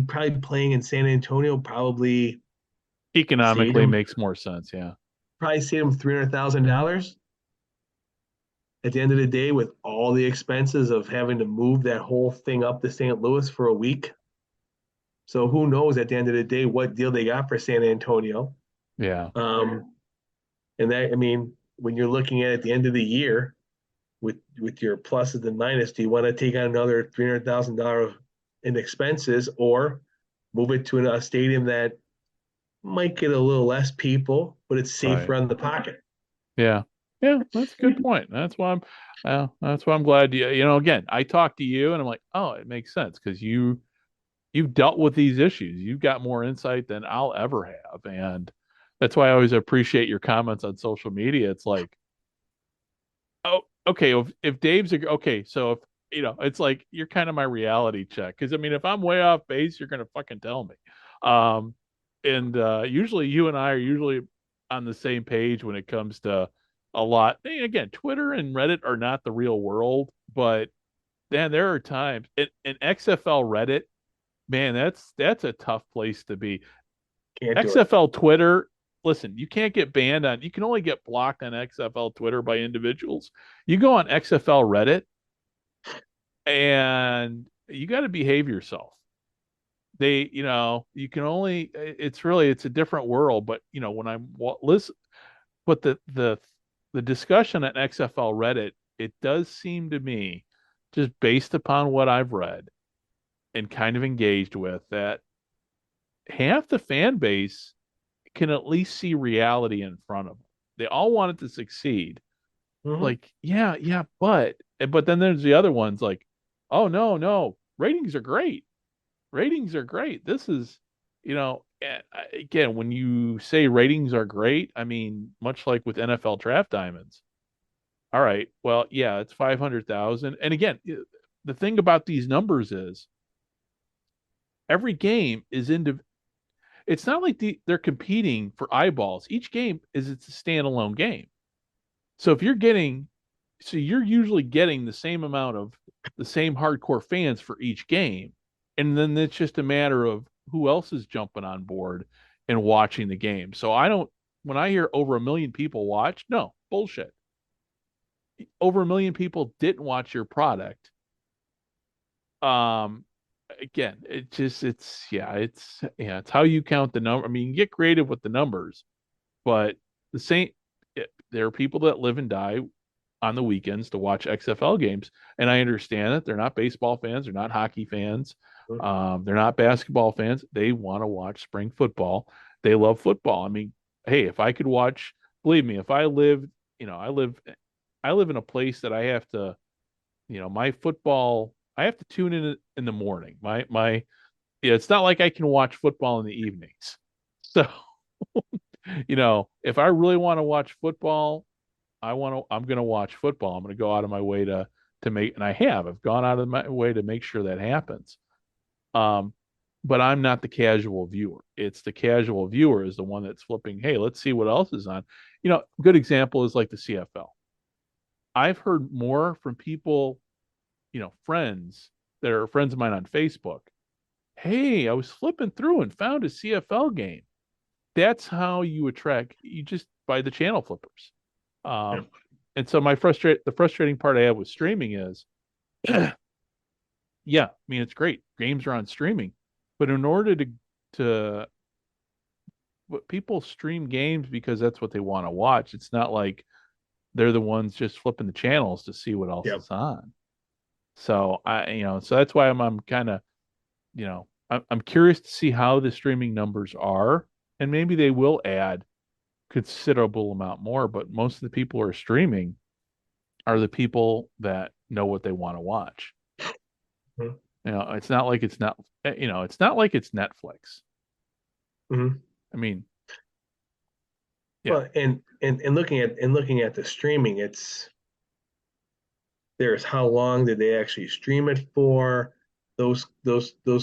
S3: probably playing in San Antonio probably
S2: economically makes more sense. Yeah.
S3: Probably saved them $300,000 at the end of the day, with all the expenses of having to move that whole thing up to St. Louis for a week. So who knows at the end of the day what deal they got for San Antonio.
S2: Yeah.
S3: And that, I mean, when you're looking at the end of the year with your pluses and minuses, do you want to take on another $300,000 in expenses, or move it to a stadium that might get a little less people, but it's safer on the pocket?
S2: Yeah, that's a good point. That's why I'm glad again, I talked to you and I'm like, oh, it makes sense because you've dealt with these issues. You've got more insight than I'll ever have, and that's why I always appreciate your comments on social media. It's like, oh, okay, if Dave's okay, so if it's like you're kind of my reality check, because I mean, if I'm way off base, you're gonna fucking tell me. And usually you and I are usually on the same page when it comes to a lot. Again, Twitter and Reddit are not the real world, but then there are times in XFL Reddit, man, that's a tough place to be. XFL Twitter, listen, you can't get banned on. You can only get blocked on XFL Twitter by individuals. You go on XFL Reddit, and you got to behave yourself. You can only. It's a different world. But when I'm listen, but the discussion at XFL Reddit, it does seem to me, just based upon what I've read and kind of engaged with, that half the fan base can at least see reality in front of them. They all want it to succeed. Mm-hmm. Like, yeah, but then there's the other ones like, oh no, ratings are great. This is, again, when you say ratings are great, I mean, much like with NFL draft diamonds. All right, well, yeah, it's 500,000. And again, the thing about these numbers is every game is it's not like they're competing for eyeballs. Each game it's a standalone game. So you're usually getting the same amount of the same hardcore fans for each game. And then it's just a matter of who else is jumping on board and watching the game. So I don't, when I hear over 1 million people watch, no, bullshit. Over 1 million people didn't watch your product. Um, Again, it's how you count the number. I mean, you get creative with the numbers, but the same, there are people that live and die on the weekends to watch XFL games, and I understand that they're not baseball fans, they're not hockey fans, they're not basketball fans. They want to watch spring football. They love football. I mean, hey, if I could watch, believe me, if I lived, I live in a place that I have to, my football, I have to tune in the morning. Yeah, it's not like I can watch football in the evenings. So, if I really want to watch football, I'm going to watch football. I'm going to go out of my way to make, and I've gone out of my way to make sure that happens. Um, but I'm not the casual viewer. It's the casual viewer is the one that's flipping. Hey, let's see what else is on. Good example is like the CFL. I've heard more from people, friends that are friends of mine on Facebook. Hey, I was flipping through and found a CFL game. That's how you attract, you just by the channel flippers. And so the frustrating part I have with streaming is, yeah, I mean, it's great. Games are on streaming, but in order to but people stream games because that's what they want to watch. It's not like they're the ones just flipping the channels to see what else is on. So so that's why I'm kind of, I'm curious to see how the streaming numbers are, and maybe they will add considerable amount more, but most of the people who are streaming are the people that know what they want to watch.
S3: Mm-hmm.
S2: It's not like it's not, it's not like it's Netflix.
S3: Mm-hmm.
S2: I mean, yeah.
S3: Well, and looking at the streaming, there's how long did they actually stream it for? Those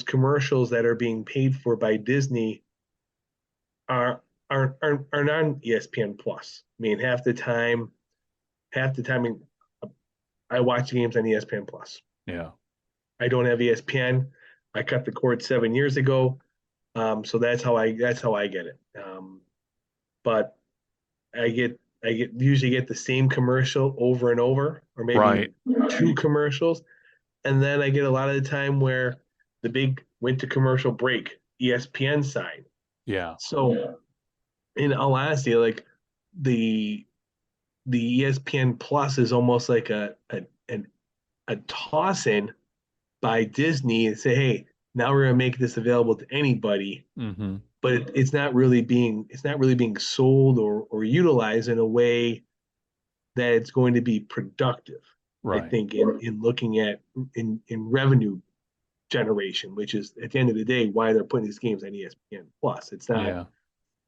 S3: commercials that are being paid for by Disney are on ESPN Plus. I mean, half the time, I watch games on ESPN Plus.
S2: Yeah.
S3: I don't have ESPN. I cut the cord 7 years ago, so that's how I get it. But I usually get the same commercial over and over, or maybe
S2: Right.
S3: two commercials, and then I get a lot of the time where the big winter commercial break, ESPN side.
S2: Yeah.
S3: So, in all honesty, like the ESPN Plus is almost like a toss in by Disney and say, hey, now we're going to make this available to anybody.
S2: Mm-hmm.
S3: But it's not really being sold or utilized in a way that it's going to be productive.
S2: Right.
S3: I think in looking at in revenue generation, which is at the end of the day why they're putting these games on ESPN Plus. It's not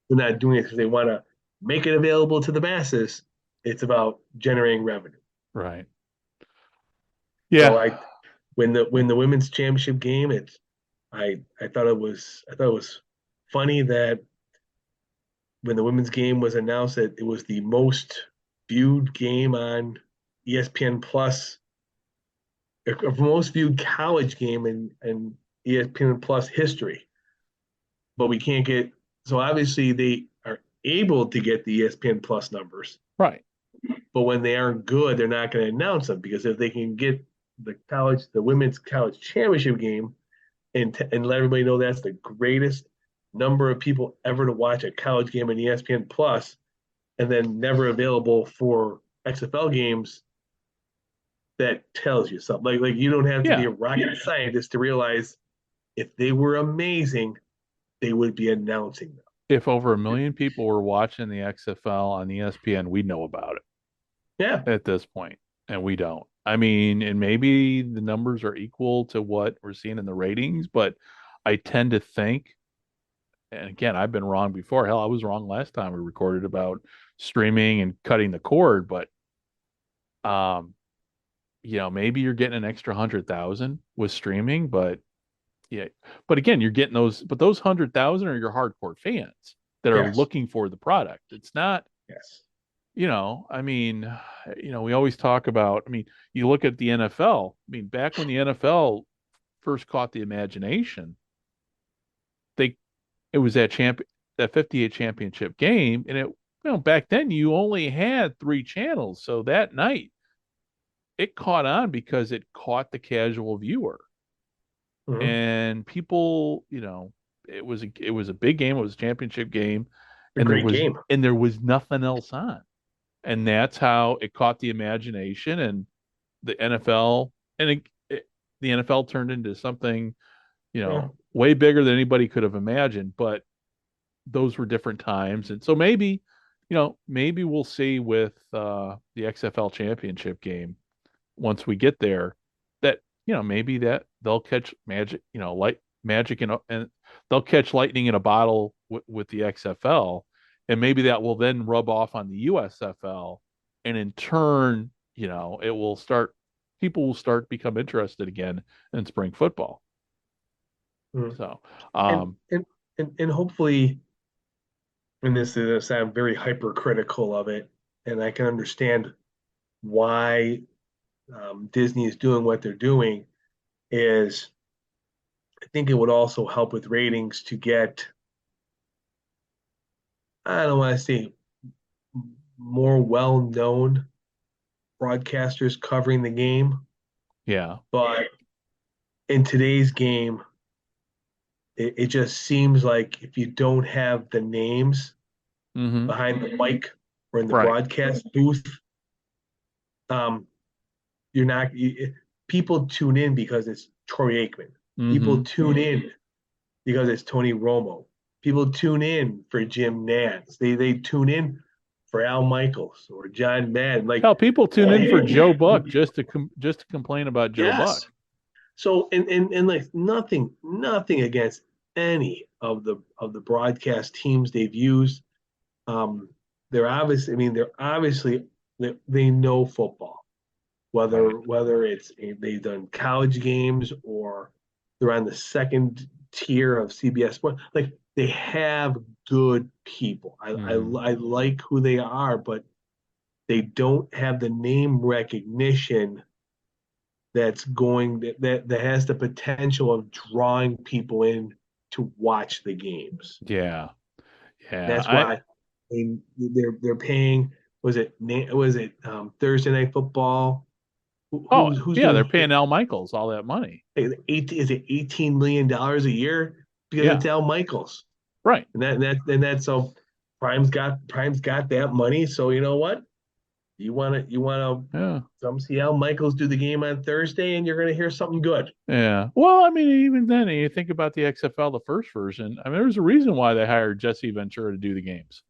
S3: they're not doing it because they want to make it available to the masses. It's about generating revenue.
S2: Right. Yeah.
S3: So when the women's championship game, I thought it was funny that when the women's game was announced that it was the most viewed game on ESPN Plus, most viewed college game in ESPN Plus history. But we can't get, so obviously they are able to get the ESPN Plus numbers.
S2: Right.
S3: But when they aren't good, they're not going to announce them, because if they can get the women's college championship game and let everybody know that's the greatest number of people ever to watch a college game on ESPN Plus, and then never available for XFL games, that tells you something. Like you don't have to be a rocket scientist to realize if they were amazing, they would be announcing them.
S2: If over 1 million people were watching the XFL on ESPN, we'd know about it.
S3: Yeah.
S2: At this point, and we don't. I mean, and maybe the numbers are equal to what we're seeing in the ratings, but I tend to think, and again, I've been wrong before. Hell, I was wrong last time we recorded about streaming and cutting the cord, but maybe you're getting an extra 100,000 with streaming, but yeah. But again, you're getting those 100,000 are your hardcore fans that are looking for the product. It's not I mean, we always talk about, I mean, you look at the NFL. I mean, back when the NFL first caught the imagination, it was that 58 championship game, and back then you only had 3 channels, so that night it caught on because it caught the casual viewer.
S3: Mm-hmm.
S2: And people, it was a big game, it was a championship game,
S3: A great game.
S2: and there was nothing else on. And that's how it caught the imagination, and the NFL, and the NFL turned into something, way bigger than anybody could have imagined. But those were different times, and so maybe we'll see with the XFL championship game once we get there that maybe that they'll catch magic, magic and they'll catch lightning in a bottle with the XFL, and maybe that will then rub off on the USFL, and in turn, it will start people will start become interested again in spring football.
S3: Mm.
S2: So,
S3: and hopefully, and this is I'm very hypercritical of it, and I can understand why Disney is doing what they're doing. Is I think it would also help with ratings to get, I don't want to say more well-known broadcasters covering the game.
S2: yeah.
S3: But in today's game, it just seems like if you don't have the names
S2: Mm-hmm.
S3: behind the mic or in the
S2: Right.
S3: broadcast booth, you're not. People tune in because it's Troy Aikman.
S2: Mm-hmm.
S3: People tune in because it's Tony Romo. People tune in for Jim Nantz. They tune in for Al Michaels or John Madden. Like,
S2: hell, people tune in for Joe Buck just to complain about Joe Buck.
S3: So and like nothing against any of the broadcast teams they've used. They're obviously they know football, whether it's they've done college games or they're on the second tier of CBS Sports. Like, they have good people. I like who they are, but they don't have the name recognition that's that has the potential of drawing people in to watch the games.
S2: Yeah.
S3: That's why they're paying. Was it Thursday Night Football? Who's
S2: they're paying Al Michaels all that money.
S3: Is it $18 million a year because it's Al Michaels,
S2: right?
S3: And that's so Prime's got that money. So you know what? You want to come see Al Michaels do the game on Thursday, and you're going to hear something good.
S2: Yeah. Well, I mean, even then, you think about the XFL, the first version. I mean, there was a reason why they hired Jesse Ventura to do the games.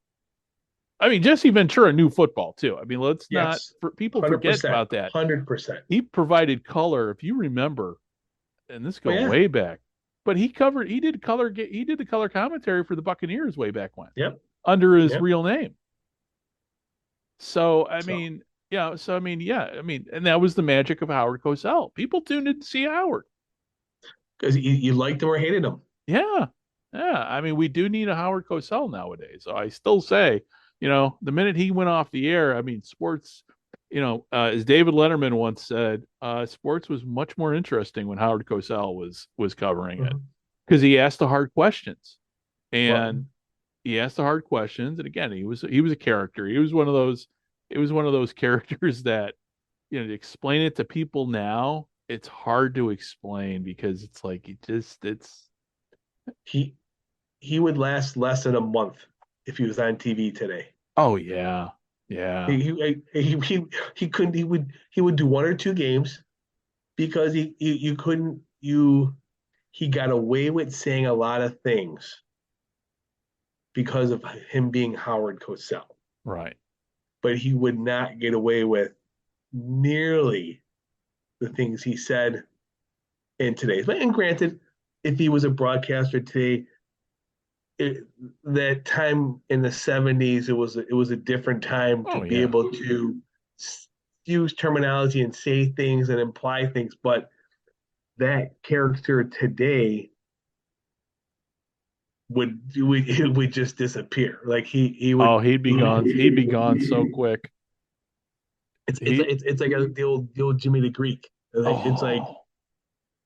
S2: I mean, Jesse Ventura knew football too. I mean, let's not people forget about that.
S3: 100%.
S2: He provided color, if you remember, and this goes way back. But he did the color commentary for the Buccaneers way back when.
S3: Yep.
S2: Under his real name. So I mean, and that was the magic of Howard Cosell. People tuned in to see Howard
S3: because you liked him or hated him.
S2: Yeah. I mean, we do need a Howard Cosell nowadays. So I still say, the minute he went off the air, I mean, sports, as David Letterman once said, sports was much more interesting when Howard Cosell was covering it, because he asked the hard questions, and he asked the hard questions. And again, he was a character. He was one of those characters that, to explain it to people now, it's hard to explain, because it's like,
S3: he would last less than a month if he was on TV today.
S2: Oh yeah.
S3: He couldn't. He would do 1 or 2 games because he got away with saying a lot of things because of him being Howard Cosell.
S2: Right.
S3: But he would not get away with nearly the things he said in today's. And granted, if he was a broadcaster today, that time in the 70s, it was a different time to be able to use terminology and say things and imply things. But that character today would just disappear. Like he would.
S2: Oh, he'd be gone. He'd be gone so quick.
S3: It's like the old Jimmy the Greek. It's like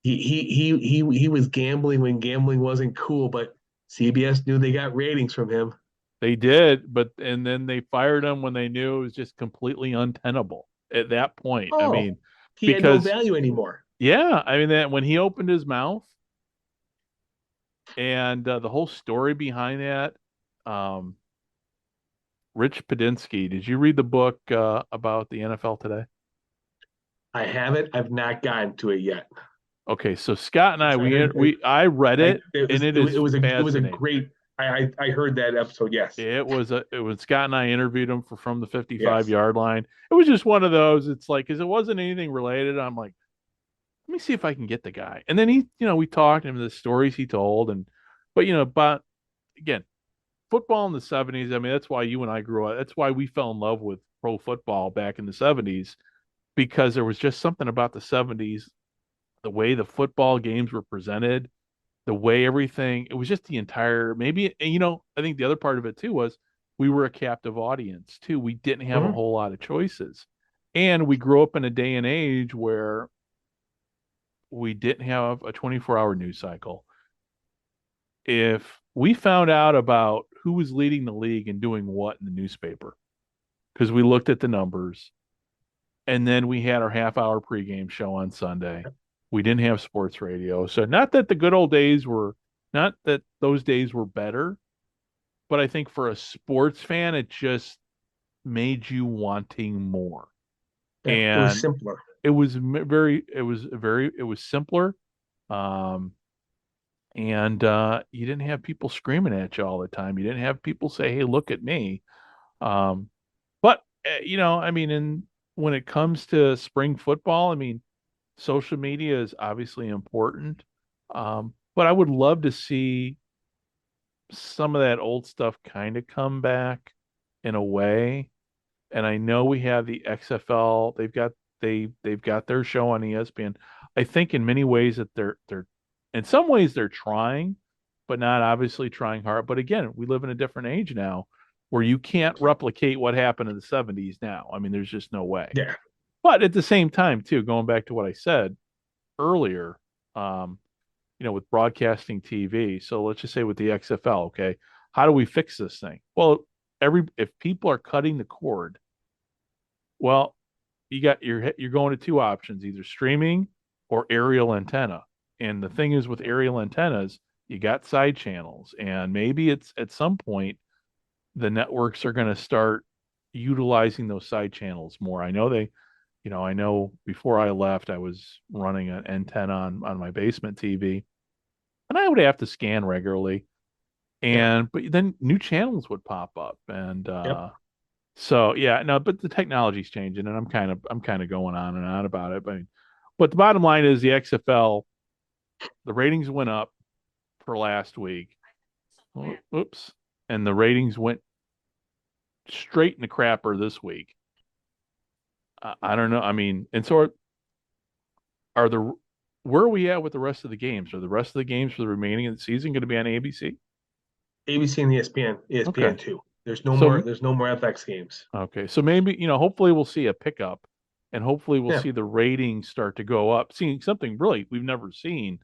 S3: he was gambling when gambling wasn't cool, but CBS knew they got ratings from him.
S2: They did, and then they fired him when they knew it was just completely untenable at that point. I
S3: Oh,
S2: mean,
S3: he had no
S2: because
S3: value anymore.
S2: yeah, I mean that when he opened his mouth and the whole story behind that, um, Rich Padinsky. Did you read the book about the NFL today?
S3: I haven't. I've not gotten to it yet.
S2: Okay, so Scott and I
S3: Yes, I heard.
S2: I read it
S3: It
S2: and
S3: was.
S2: it
S3: It was.
S2: is
S3: It was a
S2: fascinating.
S3: great. I heard that episode. Yes.
S2: It was Scott and I interviewed him from the 55
S3: Yes.
S2: yard line. It was just one of those. It's like because it wasn't anything related. I'm like, let me see if I can get the guy. And then we talked and the stories he told, but again, football in the 70s. I mean, that's why you and I grew up. That's why we fell in love with pro football back in the 70s because there was just something about the 70s, the way the football games were presented, the way everything, it was just the entire, maybe, and I think the other part of it too was we were a captive audience too. We didn't have a
S3: Mm-hmm.
S2: whole lot of choices. And we grew up in a day and age where we didn't have a 24-hour news cycle. If we found out about who was leading the league and doing what in the newspaper, because we looked at the numbers, and then we had our half-hour pregame show on Sunday. We didn't have sports radio, so not that the good old days were, not that those days were better, but I think for a sports fan, it just made you wanting more,
S3: Yeah. It was
S2: and
S3: simpler.
S2: it was simpler. Um, and you didn't have people screaming at you all the time. You didn't have people say, "Hey, look at me." But I mean, when it comes to spring football, I mean, social media is obviously important. But I would love to see some of that old stuff kind of come back in a way. And I know we have the XFL. They've got their show on ESPN. I think in many ways that they're in some ways they're trying, but not obviously trying hard. But again, we live in a different age now where you can't replicate what happened in the 70s now. I mean, there's just no way.
S3: Yeah.
S2: But at the same time, too, going back to what I said earlier, um, with broadcasting TV. So let's just say with the XFL, okay, how do we fix this thing? Well, if people are cutting the cord, well, you're going to two options, either streaming or aerial antenna. And the thing is with aerial antennas, you got side channels, and maybe it's at some point the networks are going to start utilizing those side channels more. I know before I left, I was running an antenna on my basement TV, and I would have to scan regularly.
S3: Yep.
S2: But then new channels would pop up, and
S3: Yep.
S2: so yeah, no, but the technology's changing, and I'm kind of going on and on about it. But the bottom line is the XFL, the ratings went up for last week. Oops, and the ratings went straight in the crapper this week. I don't know. I mean, and so are the where are we at with the rest of the games? Are the rest of the games for the remaining of the season going to be on ABC?
S3: ABC and ESPN,
S2: Okay.
S3: ESPN two. There's no more.
S2: So
S3: There's no more FX games.
S2: okay, so maybe hopefully we'll see a pickup, and hopefully we'll
S3: Yeah.
S2: see the ratings start to go up. Seeing something really we've never seen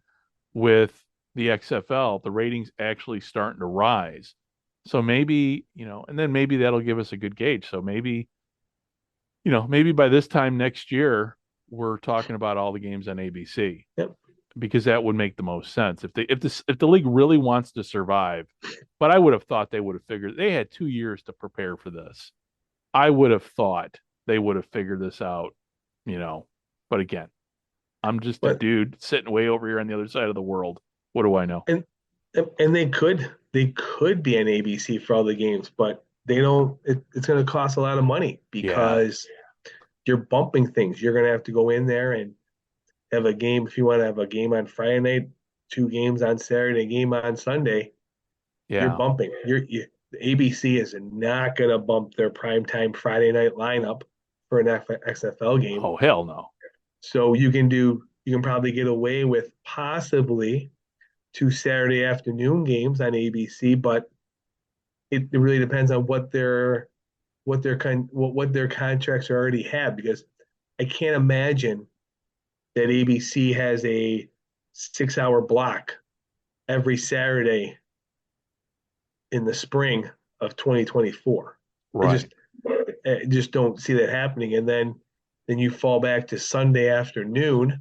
S2: with the XFL, the ratings actually starting to rise. So maybe and then maybe that'll give us a good gauge. So maybe by this time next year we're talking about all the games on ABC
S3: Yep.
S2: because that would make the most sense if the league really wants to survive. But I would have thought they would have figured they had 2 years to prepare for this. I would have thought they would have figured this out, you know. But again, I'm just a
S3: But
S2: dude sitting way over here on the other side of the world. What do I know?
S3: and they could be on ABC for all the games, but they don't. It's going to cost a lot of money
S2: Yeah,
S3: because you're bumping things. You're going to have to go in there and have a game if you want to have a game on Friday night, two games on Saturday, a game on Sunday. You're
S2: yeah.
S3: bumping. The ABC is not going to bump their primetime Friday night lineup for an XFL game.
S2: Oh hell no.
S3: So you can probably get away with possibly two Saturday afternoon games on ABC, but it really depends on what their contracts already have, because I can't imagine that ABC has a 6-hour block every Saturday in the spring of 2024.
S2: Right.
S3: I just don't see that happening. And then you fall back to Sunday afternoon.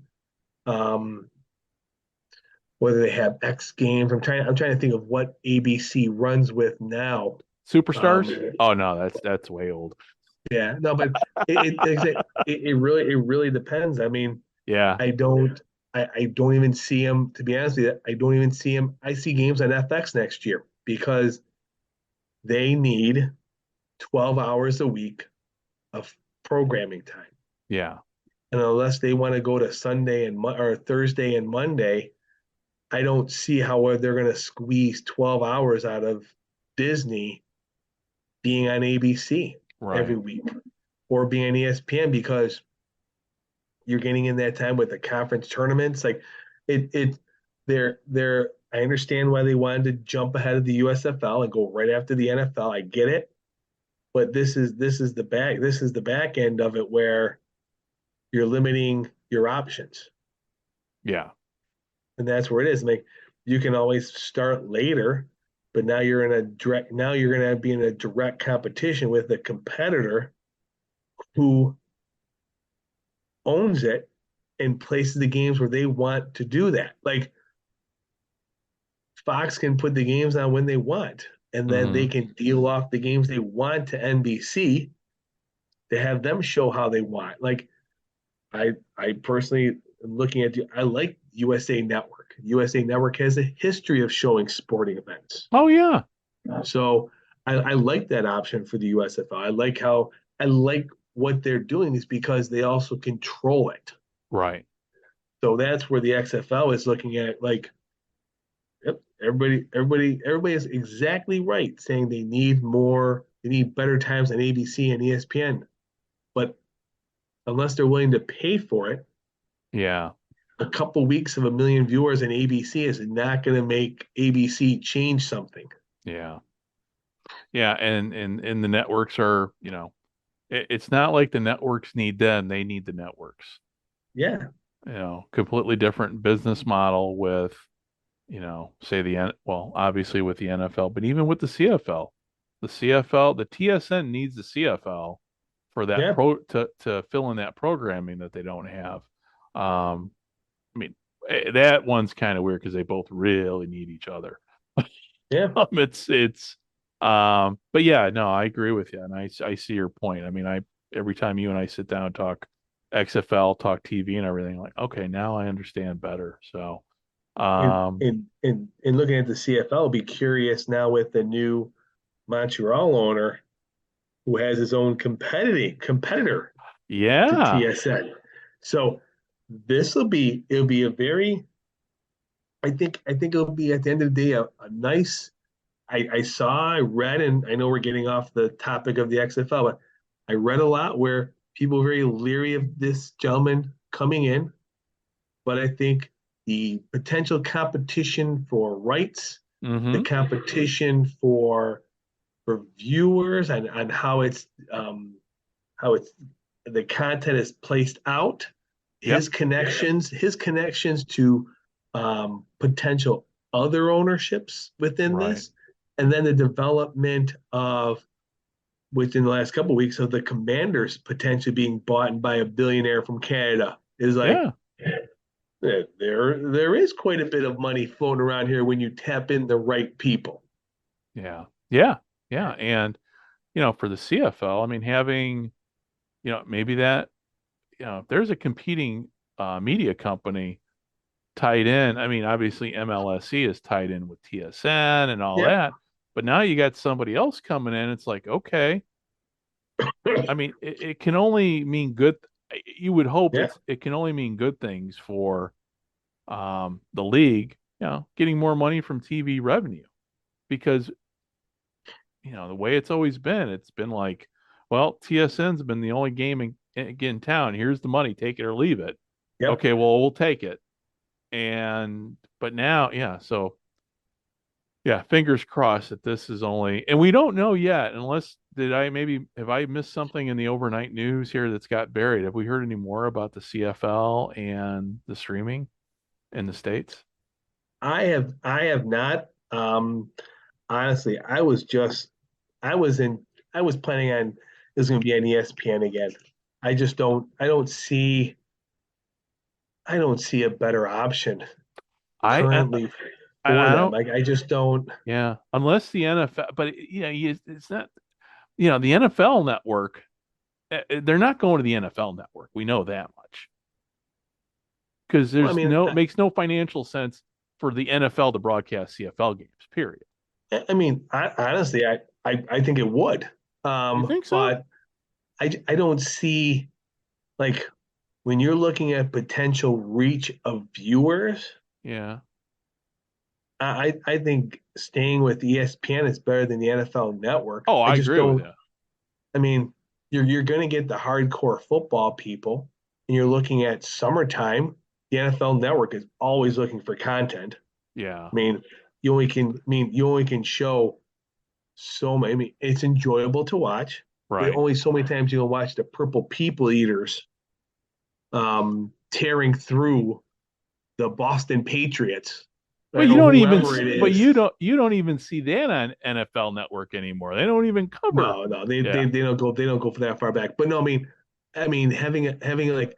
S3: Whether they have X Games, I'm trying to think of what ABC runs with now.
S2: Superstars? Oh no, that's way old.
S3: Yeah, no, but it really depends. I mean,
S2: Yeah.
S3: I don't even see them, to be honest with you. I don't even see them. I see games on FX next year because they need 12 hours a week of programming time.
S2: Yeah.
S3: And unless they want to go to Sunday or Thursday and Monday, I don't see how they're going to squeeze 12 hours out of Disney being on ABC every
S2: Right.
S3: week or being on ESPN, because you're getting in that time with the conference tournaments. Like it they're I understand why they wanted to jump ahead of the USFL and go right after the NFL. I get it. But this is the back end of it where you're limiting your options.
S2: Yeah.
S3: And that's where it is. Like, you can always start later, but now you're going to be in a direct competition with a competitor who owns it and places the games where they want to do that. Like, Fox can put the games on when they want, and then they
S2: Hmm.
S3: can deal off the games they want to NBC to have them show how they want. Like, I personally am looking at I like USA Network. USA Network has a history of showing sporting events.
S2: Oh yeah.
S3: So I like that option for the USFL. I like what they're doing is because they also control it.
S2: Right.
S3: So that's where the XFL is looking at, like, yep, everybody is exactly right, saying they need better times on ABC and ESPN. But unless they're willing to pay for it,
S2: Yeah.
S3: a couple weeks of 1 million viewers on ABC is not going to make ABC change something.
S2: Yeah. Yeah. And the networks are, it's not like the networks need them, they need the networks.
S3: Yeah,
S2: Completely different business model with, say well, obviously with the NFL, but even with the CFL. The CFL, the TSN needs the CFL for that
S3: yeah,
S2: to fill in that programming that they don't have. Um, I mean, that one's kind of weird because they both really need each other.
S3: yeah.
S2: But yeah, no, I agree with you, and I see your point. I mean, every time you and I sit down and talk XFL, talk TV, and everything, like, okay, now I understand better. So,
S3: And looking at the CFL, be curious now with the new Montreal owner who has his own competitor to
S2: yeah,
S3: TSN. So it'll be a very I think it'll be at the end of the day a nice I read, and I know we're getting off the topic of the XFL, but I read a lot where people are very leery of this gentleman coming in. But I think the potential competition for rights, the
S2: mm-hmm,
S3: competition for viewers, and on how it's the content is placed out,
S2: yep,
S3: his connections to potential other ownerships within
S2: right,
S3: this, and then the development of within the last couple of weeks of the Commanders potentially being bought by a billionaire from Canada is like,
S2: yeah,
S3: there is quite a bit of money floating around here when you tap in the right people.
S2: yeah, yeah, yeah, and for the CFL, I mean, having maybe that if there's a competing media company tied in. I mean, obviously MLSE is tied in with TSN and all
S3: Yeah,
S2: that, but now you got somebody else coming in. It's like, okay, I mean, it can only mean good. You would hope
S3: yeah,
S2: it can only mean good things for the league, getting more money from TV revenue because the way it's been like, well, TSN's been the only game in town. Here's the money, take it or leave it.
S3: yep.
S2: Okay, well, we'll take it. But now, yeah, so yeah, fingers crossed that this is only, and we don't know yet, unless have I missed something in the overnight news here that's got buried? Have we heard any more about the CFL and the streaming in the States?
S3: I have not. honestly, I was planning on it was going to be on ESPN again. I don't see a better option
S2: I
S3: currently for
S2: I
S3: them.
S2: don't.
S3: Like I just don't.
S2: Yeah, unless the NFL, but it's not. The NFL network. They're not going to the NFL network. We know that much because
S3: Well, I mean,
S2: it makes no financial sense for the NFL to broadcast CFL games. Period.
S3: honestly, I think it would.
S2: You think so?
S3: But I don't see like when you're looking at potential reach of viewers.
S2: Yeah.
S3: I think staying with ESPN is better than the NFL Network.
S2: Oh,
S3: I
S2: I
S3: just
S2: agree with
S3: don't.
S2: you.
S3: I mean, you're going to get the hardcore football people, and you're looking at summertime. The NFL Network is always looking for content.
S2: Yeah.
S3: I mean, you only can show so many. I mean, it's enjoyable to watch. But
S2: Right.
S3: only so many times you'll watch the purple people eaters tearing through the Boston Patriots,
S2: But
S3: right,
S2: you
S3: or
S2: don't even.
S3: whoever it
S2: But
S3: is.
S2: you don't even see that on NFL Network anymore. They don't even cover.
S3: No,
S2: Yeah.
S3: they don't go for that far back. But no, having like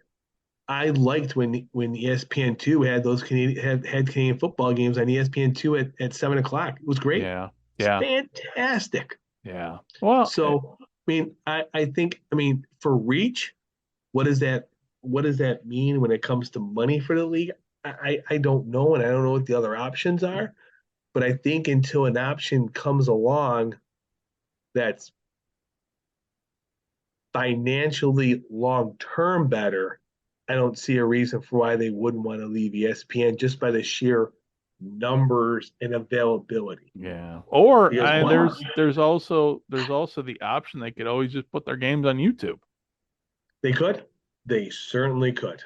S3: I liked when ESPN2 had those had Canadian football games on ESPN2 at 7 o'clock. It was great.
S2: Yeah.
S3: It's
S2: Yeah.
S3: fantastic.
S2: Yeah. Well.
S3: So I think for reach, what does that mean when it comes to money for the league? I don't know, and I don't know what the other options are. But I think until an option comes along that's financially long term better, I don't see a reason for why they wouldn't want to leave ESPN just by the sheer numbers and availability.
S2: Yeah. Or
S3: Because
S2: there's also the option they could always just put their games on YouTube.
S3: they certainly could.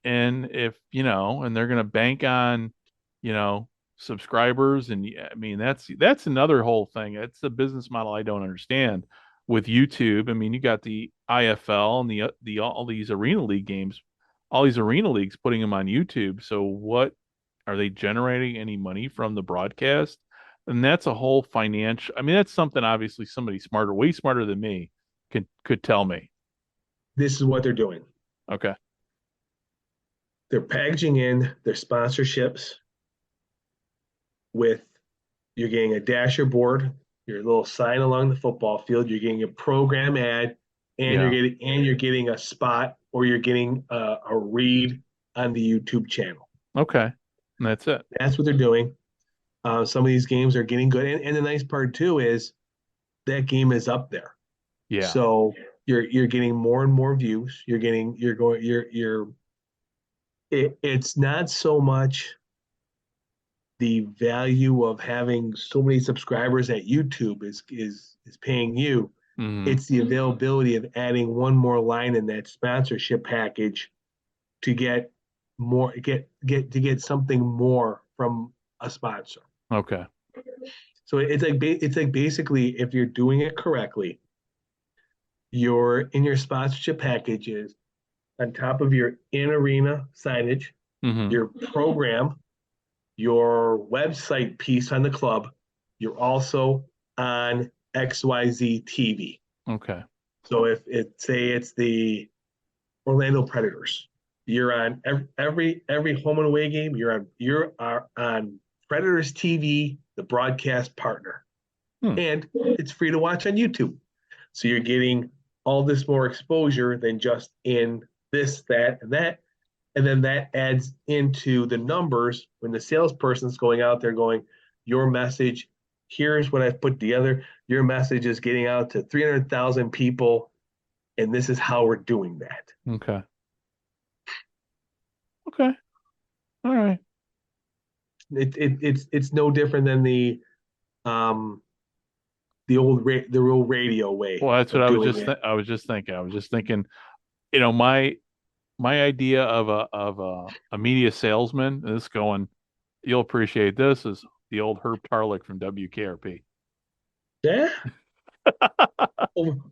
S2: And if and they're going to bank on you know subscribers, and I mean that's another whole thing. It's a business model I don't understand with YouTube. I mean, you got the IFL and the all these arena league games, all these arena leagues putting them on YouTube. So what are they generating any money from the broadcast? And that's a whole financial. I mean, that's something obviously somebody smarter, way smarter than me, could tell me.
S3: This is what they're doing.
S2: Okay.
S3: They're packaging in their sponsorships with you're getting a dasher board, your little sign along the football field, you're getting a program ad, and
S2: Yeah.
S3: you're getting a spot or you're getting a read on the YouTube channel.
S2: Okay. And that's it.
S3: That's what they're doing. Some of these games are getting good, and the nice part too is that game is up there.
S2: Yeah.
S3: So you're getting more and more views. It's not so much the value of having so many subscribers at YouTube is paying you.
S2: Mm-hmm.
S3: It's the availability of adding one more line in that sponsorship package to get something more from a sponsor.
S2: Okay.
S3: So it's like basically if you're doing it correctly, you're in your sponsorship packages on top of your in arena signage,
S2: Mm-hmm.
S3: your program, your website piece on the club, you're also on XYZ TV.
S2: Okay.
S3: So if it's the Orlando Predators, you're on every home and away game. You are on Predators TV, the broadcast partner, and it's free to watch on YouTube. So you're getting all this more exposure than just in this, that, and that. And then that adds into the numbers when the salesperson's going out there going, your message, here's what I've put together. Your message is getting out to 300,000 people, and this is how we're doing that.
S2: Okay. Okay. All right.
S3: It's no different than the real radio way
S2: Well, that's what
S3: of
S2: I was
S3: doing
S2: just
S3: it.
S2: I was just thinking. I was just thinking, my idea of a media salesman is going, you'll appreciate this, is the old Herb Tarlick from WKRP.
S3: Yeah.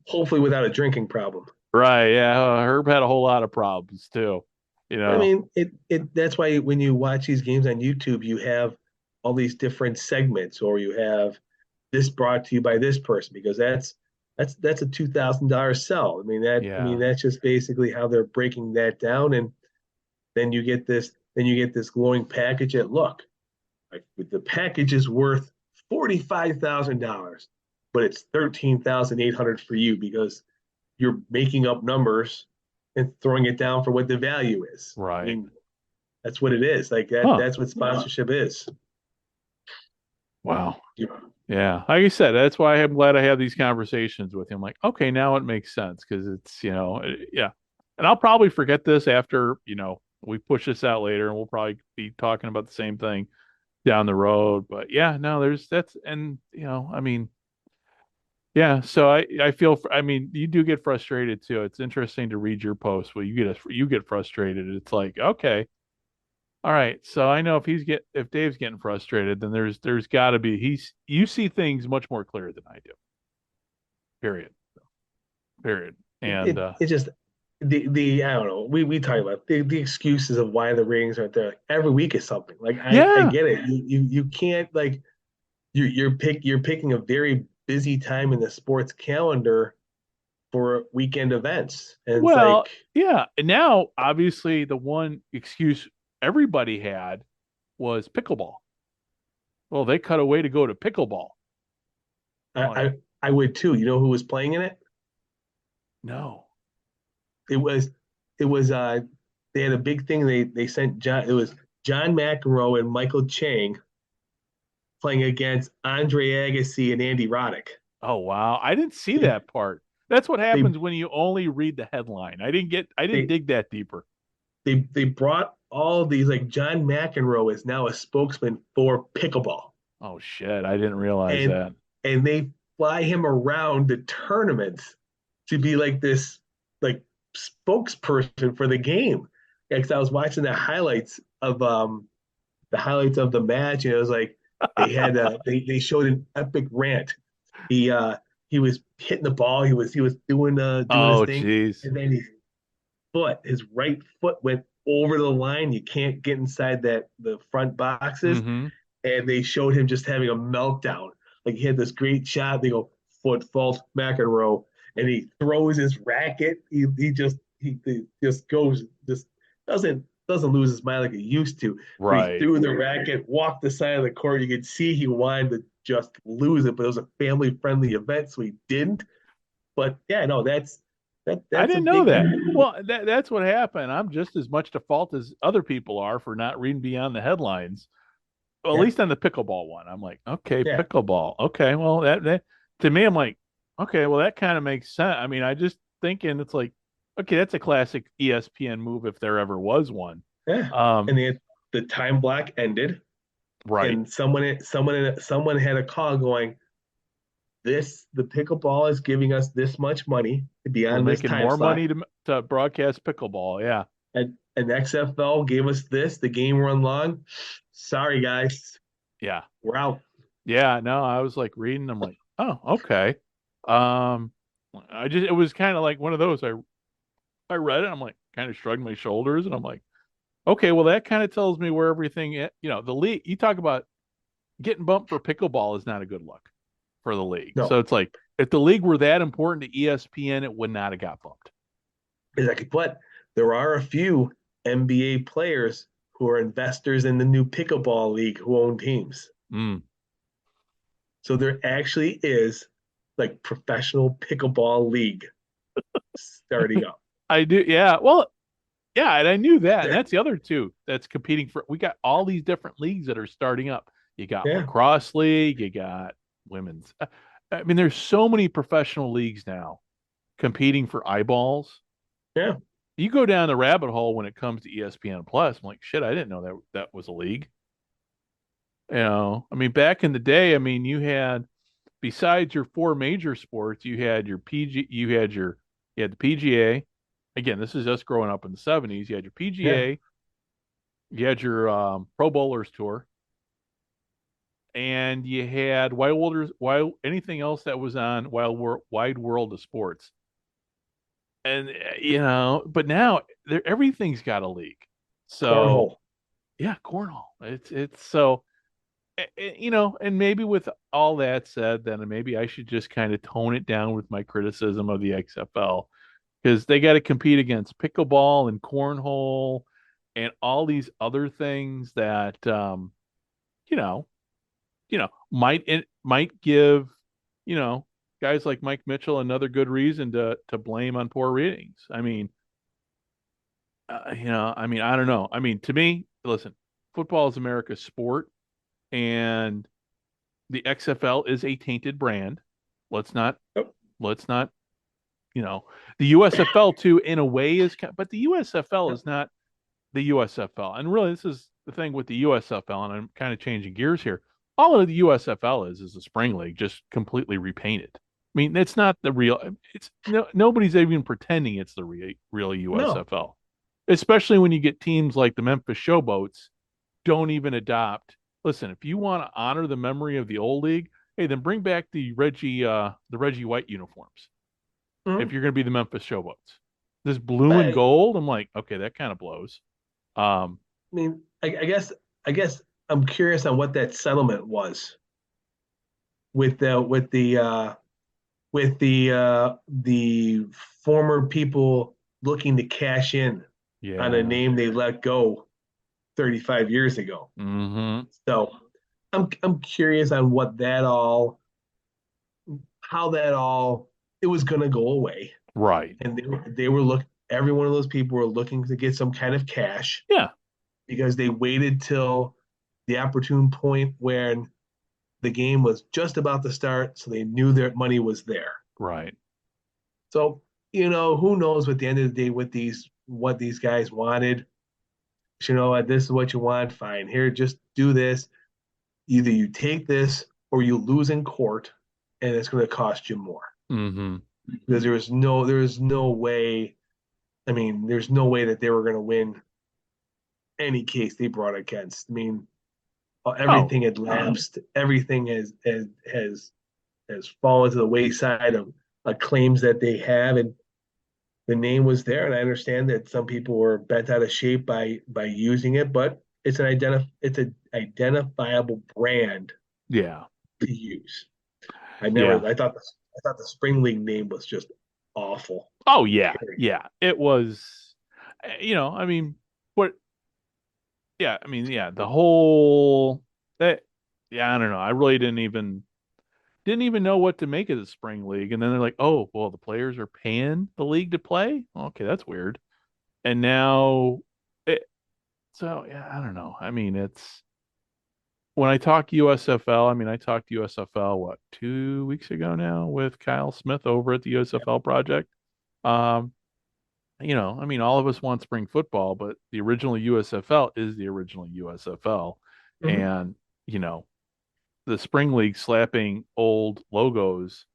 S3: Hopefully without a drinking problem.
S2: Right. Yeah. Herb had a whole lot of problems too.
S3: I mean, that's why when you watch these games on YouTube, you have all these different segments, or you have this brought to you by this person, because that's a $2,000 sell. I mean
S2: Yeah.
S3: that's just basically how they're breaking that down, and then you get this glowing package at look. Like the package is worth $45,000, but it's 13,800 for you because you're making up numbers and throwing it down for what the value is. I
S2: Right.
S3: mean, that's what it is. Like that.
S2: Huh.
S3: That's what sponsorship is.
S2: Wow.
S3: Yeah.
S2: Yeah. Like I said, that's why I'm glad I have these conversations with him. Like, okay, now it makes sense because it's, yeah. And I'll probably forget this after, we push this out later and we'll probably be talking about the same thing down the road. But yeah, no, and, I mean, yeah. So I feel, I mean, you do get frustrated too. It's interesting to read your posts where you get frustrated. It's like, okay. All right, so I know if Dave's getting frustrated, then there's got to be you see things much more clear than I do. Period. Period. And
S3: It just the I don't know. We talk about the excuses of why the ratings aren't there. Like, every week is something. Like I
S2: yeah,
S3: get it. You can't like you're picking a very busy time in the sports calendar for weekend events, and it's
S2: well,
S3: like
S2: yeah. And now obviously the one excuse everybody had was pickleball. Well, they cut away to go to pickleball. I'm
S3: I
S2: like,
S3: I, I would too. You know who was playing in it?
S2: no.
S3: It was it was they had a big thing. They sent John. It was John McEnroe and Michael Chang playing against Andre Agassi and Andy Roddick.
S2: Oh wow, I didn't see
S3: They
S2: that part. That's what
S3: they
S2: happens when you only read the headline. I didn't
S3: they
S2: dig that deeper.
S3: they brought all these, like John McEnroe is now a spokesman for pickleball,
S2: Oh shit, I didn't realize
S3: and
S2: that.
S3: they fly him around the tournaments to be like this like spokesperson for the game. Because I was watching the highlights of the match, and it was like they showed an epic rant. He uh he was hitting the ball, he was doing his
S2: Oh
S3: thing,
S2: jeez.
S3: and then his right foot went over the line. You can't get inside the front boxes,
S2: Mm-hmm.
S3: and they showed him just having a meltdown. Like he had this great shot. They go foot fault McEnroe, and he throws his racket. He just goes just doesn't lose his mind like he used to. But he
S2: Right.
S3: threw the racket, walked the side of the court. You could see he wanted to just lose it, but it was a family friendly event, so he didn't. But yeah, no,
S2: I
S3: that's a
S2: didn't know
S3: big
S2: that. Well, that's what happened. I'm just as much to fault as other people are for not reading beyond the headlines. Well, at
S3: yeah
S2: least on the pickleball one, I'm like, okay,
S3: yeah.
S2: pickleball. Okay, well, that to me, I'm like, okay, well, that kind of makes sense. I mean, I just thinking it's like, okay, that's a classic ESPN move if there ever was one.
S3: Yeah.
S2: Um,
S3: And the time block ended,
S2: right.
S3: and someone had a call going, the pickleball is giving us this much money to be
S2: We're
S3: on this
S2: making
S3: time
S2: more
S3: slot,
S2: money to broadcast pickleball. Yeah.
S3: and XFL gave us this, the game run long. Sorry guys,
S2: Yeah.
S3: we're out.
S2: Yeah. No, I was like reading. I'm like, oh, okay. Um, it was kind of like one of those. I read it. I'm like, kind of shrugged my shoulders, and I'm like, okay, well, that kind of tells me where everything, the league. You talk about getting bumped for pickleball is not a good look for the league. So
S3: No,
S2: it's like if the league were that important to ESPN, it would not have got bumped.
S3: exactly. But there are a few NBA players who are investors in the new pickleball league who own teams.
S2: Mm.
S3: So there actually is like professional pickleball league starting up.
S2: I do, yeah. Well, yeah, and I knew that, and
S3: Yeah,
S2: that's the other two that's competing for. We got all these different leagues that are starting up. You got
S3: yeah,
S2: lacrosse league, you got women's. I mean, there's so many professional leagues now competing for eyeballs.
S3: yeah.
S2: You go down the rabbit hole when it comes to ESPN Plus. I'm like, shit, I didn't know that was a league. I mean, back in the day, I mean, you had besides your four major sports, you had your PG, you had the PGA. Again, this is us growing up in the '70s. You had your
S3: Yeah.
S2: PGA, you had your Pro Bowlers Tour, and you had Wild anything else that was on Wide World of Sports. And but now everything's got a league. So
S3: Cornhole.
S2: yeah, cornhole. It's so. and maybe with all that said, then maybe I should just kind of tone it down with my criticism of the XFL because they got to compete against pickleball and cornhole and all these other things that you know, might give, you know, guys like Mike Mitchell another good reason to blame on poor ratings. I mean, I don't know. I mean, to me, listen, football is America's sport, and the XFL is a tainted brand. Let's not,
S3: Yep.
S2: let's not, the USFL too, in a way, but the USFL is not the USFL. And really, this is the thing with the USFL, and I'm kind of changing gears here. All of the USFL is a spring league, just completely repainted. I mean, it's not the real. It's nobody's even pretending it's the real
S3: No.
S2: USFL. Especially when you get teams like the Memphis Showboats don't even adopt. Listen, if you want to honor the memory of the old league, hey, then bring back the Reggie White uniforms. If
S3: Mm-hmm.
S2: you're going to be the Memphis Showboats, this blue and
S3: I
S2: gold, I'm like, okay, that kind of blows.
S3: mean, I guess I'm curious on what that settlement was with the former people looking to cash in on a
S2: Yeah.
S3: name they let go 35 years ago.
S2: Mm-hmm.
S3: So I'm curious on how that all it was going to go away,
S2: Right.
S3: and they were look every one of those people were looking to get some kind of cash
S2: Yeah.
S3: because they waited till the opportune point when the game was just about to start, so they knew their money was there.
S2: Right.
S3: So, who knows at the end of the day what these guys wanted. This is what you want, fine. Here, just do this. Either you take this or you lose in court, and it's going to cost you more.
S2: Mm-hmm.
S3: Because there's no way. I mean, there's no way that they were going to win any case they brought against. I mean,
S2: Oh,
S3: everything had lapsed. Everything has fallen to the wayside of claims that they have, and the name was there. And I understand that some people were bent out of shape by using it, but it's an identifiable brand
S2: yeah.
S3: to use.
S2: Yeah.
S3: I thought the Spring League name was just awful.
S2: Oh, yeah.
S3: Period.
S2: Yeah. It was, I mean, what, yeah. I mean, yeah, the whole, that, yeah, I don't know. I really didn't even know what to make of the spring league. And then they're like, oh, well, the players are paying the league to play. Okay, that's weird. And now, it, so yeah, I don't know. I mean, it's when I talk USFL. I mean, I talked USFL what 2 weeks ago now with Kyle Smith over at the USFL project. Um, I mean, all of us want spring football, but the original USFL is the original USFL,
S3: Mhm.
S2: and you know, the spring league slapping old logos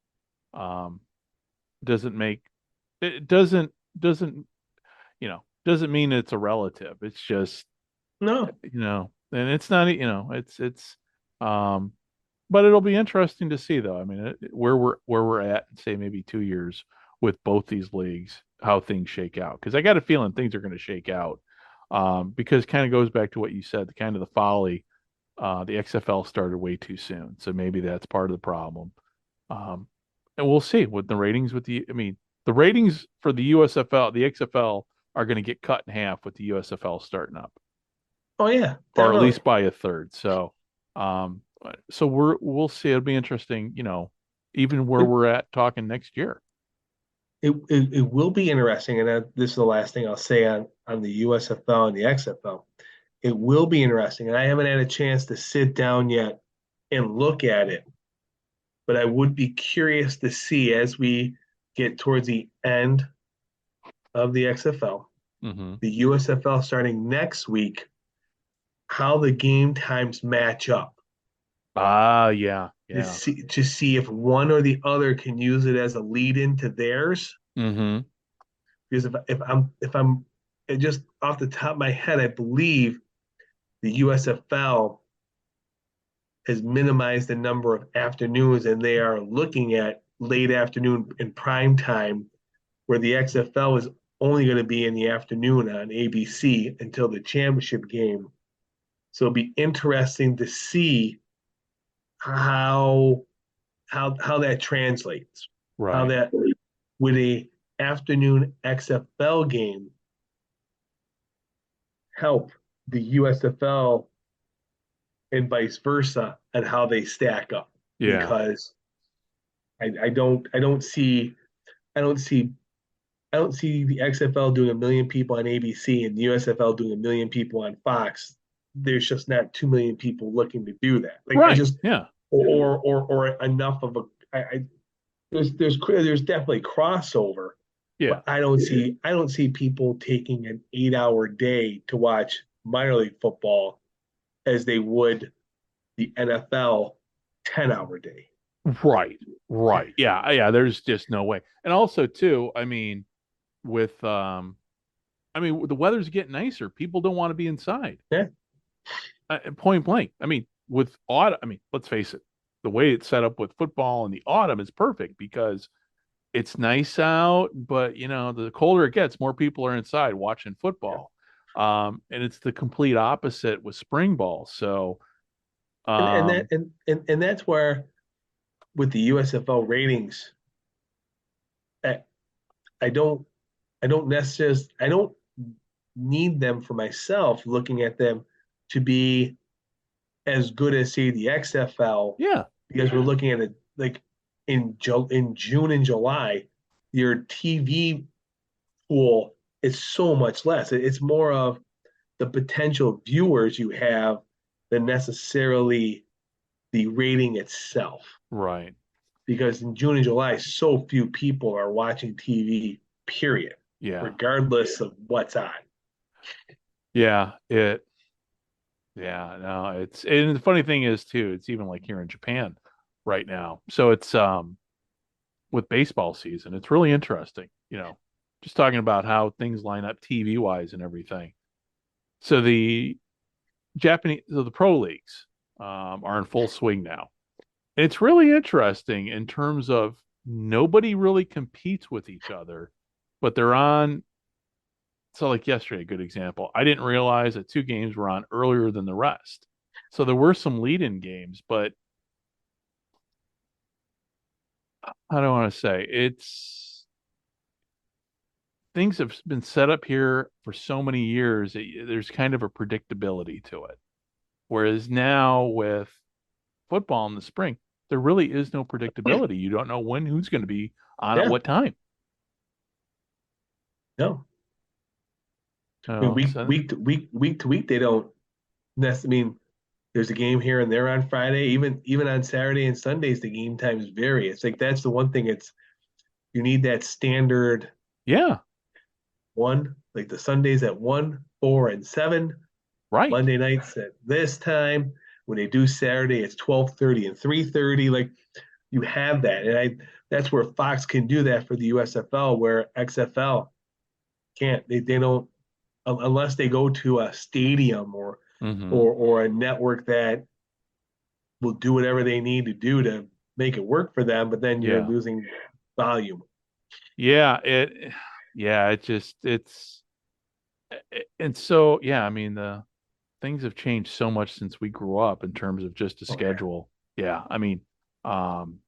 S2: um, doesn't make it doesn't mean it's a relative. It's just
S3: No,
S2: and it's not it's um, but it'll be interesting to see though. I mean, where we're at, say maybe 2 years with both these leagues, how things shake out. Because I got a feeling things are going to shake out. Because it kind of goes back to what you said, the kind of the folly. The XFL started way too soon, so maybe that's part of the problem. Um, and we'll see with the ratings. I mean, the ratings for the USFL, the XFL are going to get cut in half with the USFL starting up,
S3: oh yeah,
S2: or at
S3: definitely.
S2: least by a third. Um, so we'll see. It'll be interesting, even where
S3: It,
S2: we're at talking next year.
S3: it will be interesting, and this is the last thing I'll say on the USFL and the XFL. It will be interesting, and I haven't had a chance to sit down yet and look at it, but I would be curious to see as we get towards the end of the XFL,
S2: Mm-hmm.
S3: the USFL starting next week, how the game times match up
S2: Ah, yeah,
S3: to
S2: yeah.
S3: see if one or the other can use it as a lead into theirs.
S2: Mm-hmm.
S3: Because if I'm just off the top of my head, I believe the USFL has minimized the number of afternoons, and they are looking at late afternoon in prime time, where the XFL is only going to be in the afternoon on ABC until the championship game. So it'll be interesting to see how how that translates. How
S2: Right.
S3: that with a afternoon XFL game help the USFL and vice versa and how they stack up.
S2: Yeah.
S3: Because I don't see I don't see the XFL doing a million people on ABC and the USFL doing a million people on Fox. There's just not 2 million people looking to do that. Like I
S2: Right.
S3: just
S2: Yeah.
S3: or enough of a there's definitely crossover,
S2: Yeah.
S3: but I don't see people taking an 8 hour day to watch minor league football as they would the NFL 10 hour day.
S2: Right. Right. Yeah. Yeah. There's just no way. And also too, with the weather's getting nicer. People don't want to be inside.
S3: Yeah,
S2: Point blank. With autumn, let's face it, the way it's set up with football in the autumn is perfect because it's nice out, but the colder it gets, more people are inside watching
S3: yeah.
S2: football. And it's the complete opposite with spring ball. So,
S3: And that
S2: um,
S3: and that's where with the USFL ratings, I, I don't I don't need them for myself looking at them to be as good as say the XFL
S2: yeah,
S3: because we're looking at it like in June and July, your TV pool is so much less. It's more of the potential viewers you have than necessarily the rating itself.
S2: right.
S3: Because in June and July, so few people are watching TV, period,
S2: Yeah.
S3: regardless of what's on.
S2: Yeah. Yeah. No, and the funny thing is too, it's even like here in Japan right now. So it's, with baseball season, it's really interesting, just talking about how things line up TV wise and everything. So the pro leagues are in full swing now. It's really interesting in terms of nobody really competes with each other, but they're on. So, like yesterday, a good example. I didn't realize that two games were on earlier than the rest. So there were some lead-in games, but I don't want to say it's things have been set up here for so many years. There's kind of a predictability to it. Whereas now with football in the spring, there really is no predictability. You don't know when who's going to be on at
S3: Yeah,
S2: what time.
S3: no. I mean,
S2: Oh, so
S3: week to week, they don't. I mean, there's a game here and there on Friday. Even on Saturday and Sundays, the game times vary. It's like that's the one thing. It's you need that standard
S2: yeah,
S3: one, like the Sundays at 1, 4, and 7.
S2: right.
S3: Monday nights at this time. When they do Saturday, it's 12:30 and 3:30. Like you have that, and that's where Fox can do that for the USFL, where XFL can't. They don't unless they go to a stadium
S2: Hmm.
S3: or a network that will do whatever they need to do to make it work for them. But then you're
S2: Yeah,
S3: losing volume.
S2: yeah. Yeah. And so yeah. The things have changed so much since we grew up in terms of just a
S3: Oh yeah,
S2: schedule. Yeah, um,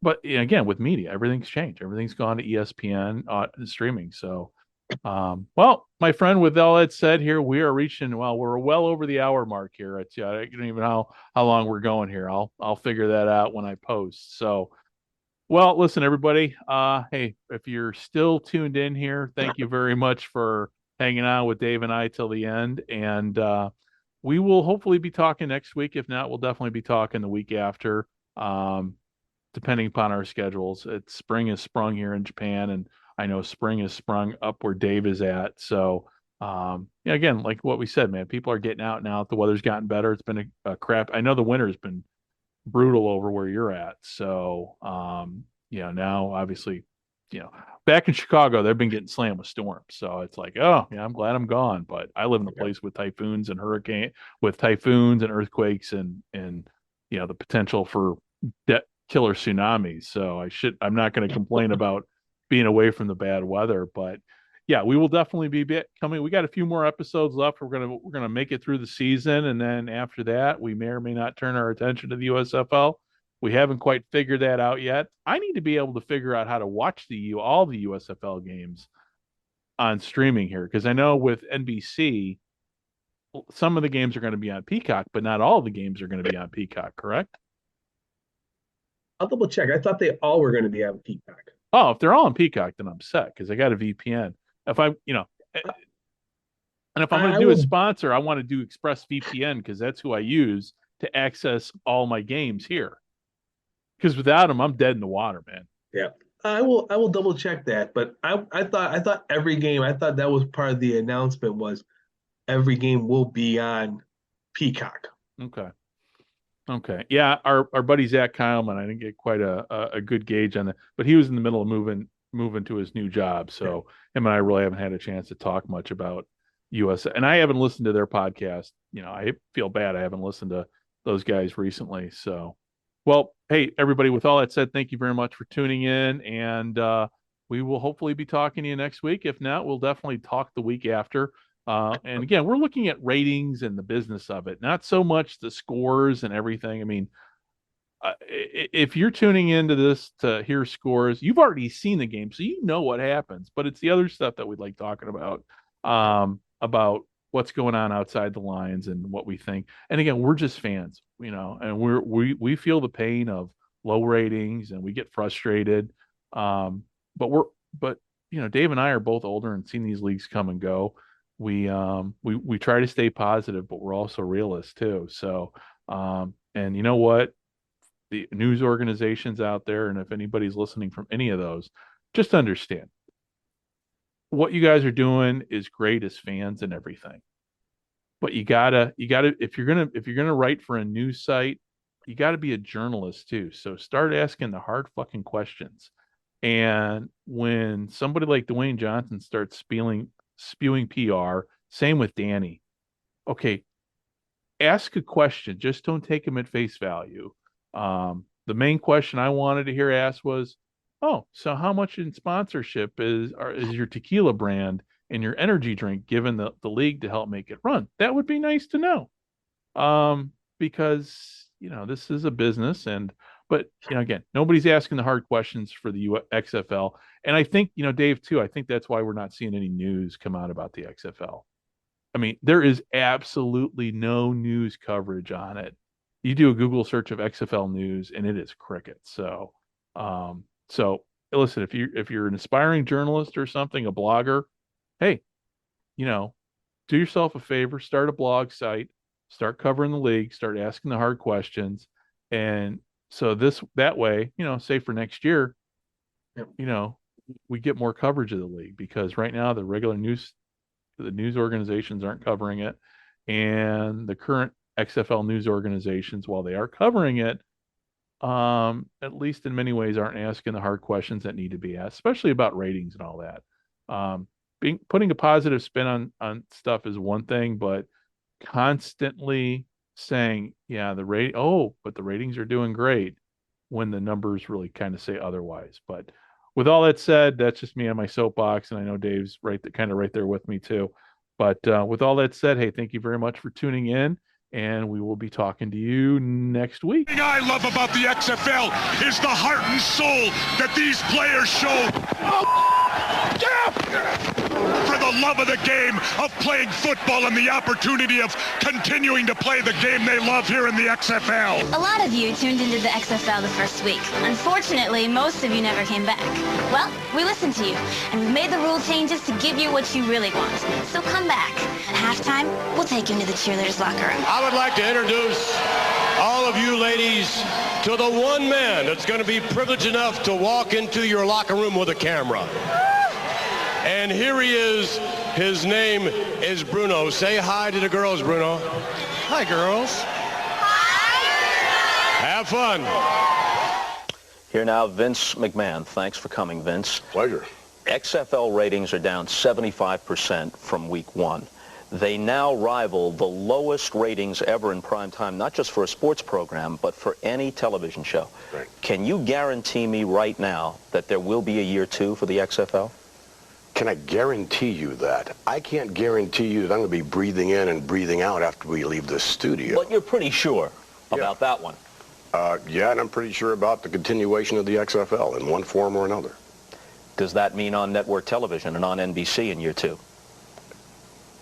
S2: but again, with media, everything's changed. Everything's gone to ESPN streaming. So, well, my friend, with all that said, here we are reaching. Well, we're well over the hour mark here. I don't even know how long we're going here. I'll figure that out when I post. So, well, listen, everybody. Hey, if you're still tuned in here, thank you very much for hanging out with Dave and I till the end. And we will hopefully be talking next week. If not, we'll definitely be talking the week after, um, depending upon our schedules. Spring is sprung here in Japan, and I know spring is sprung up where Dave is at. So, yeah, again, like what we said, man, people are getting out now. The weather's gotten better. It's been a crap. I know the winter's been brutal over where you're at. So, now obviously, back in Chicago, they've been getting slammed with storms. So it's like, oh, yeah, I'm glad I'm gone. But I live in a
S3: yeah,
S2: place with typhoons and earthquakes and the potential for killer tsunamis. So I'm not going to complain about being away from the bad weather. But yeah, we will definitely be coming. We got a few more episodes left. We're gonna make it through the season, and then after that, we may or may not turn our attention to the USFL. We haven't quite figured that out yet. I need to be able to figure out how to watch all the USFL games on streaming here, because I know with NBC, some of the games are going to be on Peacock, but not all of the games are going to be on Peacock, correct?
S3: I'll double check. I thought they all were going to be on Peacock.
S2: Oh, if they're all on Peacock, then I'm set because I got a VPN. If I'm, and if I'm going to do a sponsor, I want to do ExpressVPN because that's who I use to access all my games here. Because without them, I'm dead in the water, man.
S3: Yeah, I will double check that. But I thought every game. I thought that was part of the announcement was every game will be on Peacock.
S2: Okay. Yeah, our buddy Zach Kyleman, I didn't get quite a good gauge on that, but he was in the middle of moving to his new job, so him and I really haven't had a chance to talk much about US. And I haven't listened to their podcast. I feel bad I haven't listened to those guys recently. So, well, hey everybody. With all that said, thank you very much for tuning in, and we will hopefully be talking to you next week. If not, we'll definitely talk the week after. And again, we're looking at ratings and the business of it, not so much the scores and everything. I mean, if you're tuning into this to hear scores, you've already seen the game, so you know what happens. But it's the other stuff that we like talking about what's going on outside the lines and what we think. And again, we're just fans, and we feel the pain of low ratings and we get frustrated. But Dave and I are both older and seen these leagues come and go. We try to stay positive, but we're also realists too. So, and you know what? The news organizations out there, and if anybody's listening from any of those, just understand what you guys are doing is great as fans and everything. But you gotta if you're gonna write for a news site, you gotta be a journalist too. So start asking the hard fucking questions. And when somebody like Dwayne Johnson starts spewing PR, same with Danny. Okay, ask a question. Just don't take him at face value. The main question I wanted to hear asked was, oh, so how much in sponsorship is your tequila brand and your energy drink given the league to help make it run? That would be nice to know. Because, this is a business but again, nobody's asking the hard questions for the XFL. And I think, Dave, too, I think that's why we're not seeing any news come out about the XFL. I mean, there is absolutely no news coverage on it. You do a Google search of XFL news and it is crickets. So, listen, if you're an aspiring journalist or something, a blogger, hey, do yourself a favor, start a blog site, start covering the league, start asking the hard questions. And so that way, say for next year, we get more coverage of the league, because right now the news organizations aren't covering it. And the current XFL news organizations, while they are covering it, at least in many ways, aren't asking the hard questions that need to be asked, especially about ratings and all that. Putting a positive spin on stuff is one thing, but constantly saying, but the ratings are doing great, when the numbers really kind of say otherwise. But with all that said, that's just me on my soapbox, and I know Dave's right there with me too. But with all that said, hey, thank you very much for tuning in, and we will be talking to you next week.
S1: The thing I love about the XFL is the heart and soul that these players show. For the love of the game, of playing football, and the opportunity of continuing to play the game they love here in the XFL.
S4: A lot of you tuned into the XFL the first week. Unfortunately, most of you never came back. Well, we listened to you, and we've made the rule changes to give you what you really want. So come back. At halftime, we'll take you into the cheerleaders' locker room.
S5: I would like to introduce all of you ladies to the one man that's going to be privileged enough to walk into your locker room with a camera. And here he is. His name is Bruno. Say hi to the girls, Bruno.
S6: Hi, girls.
S5: Hi. Have fun.
S7: Here now, Vince McMahon. Thanks for coming, Vince.
S5: Pleasure.
S7: XFL ratings are down 75% from week one. They now rival the lowest ratings ever in prime time, not just for a sports program, but for any television show.
S5: Right.
S7: Can you guarantee me right now that there will be a year two for the XFL?
S6: can I guarantee you that? I can't guarantee you that I'm going to be breathing in and breathing out after we leave this studio.
S7: But you're pretty sure about that one.
S6: Yeah, and I'm pretty sure about the continuation of the XFL in one form or another.
S7: Does that mean on network television and on NBC in year 2?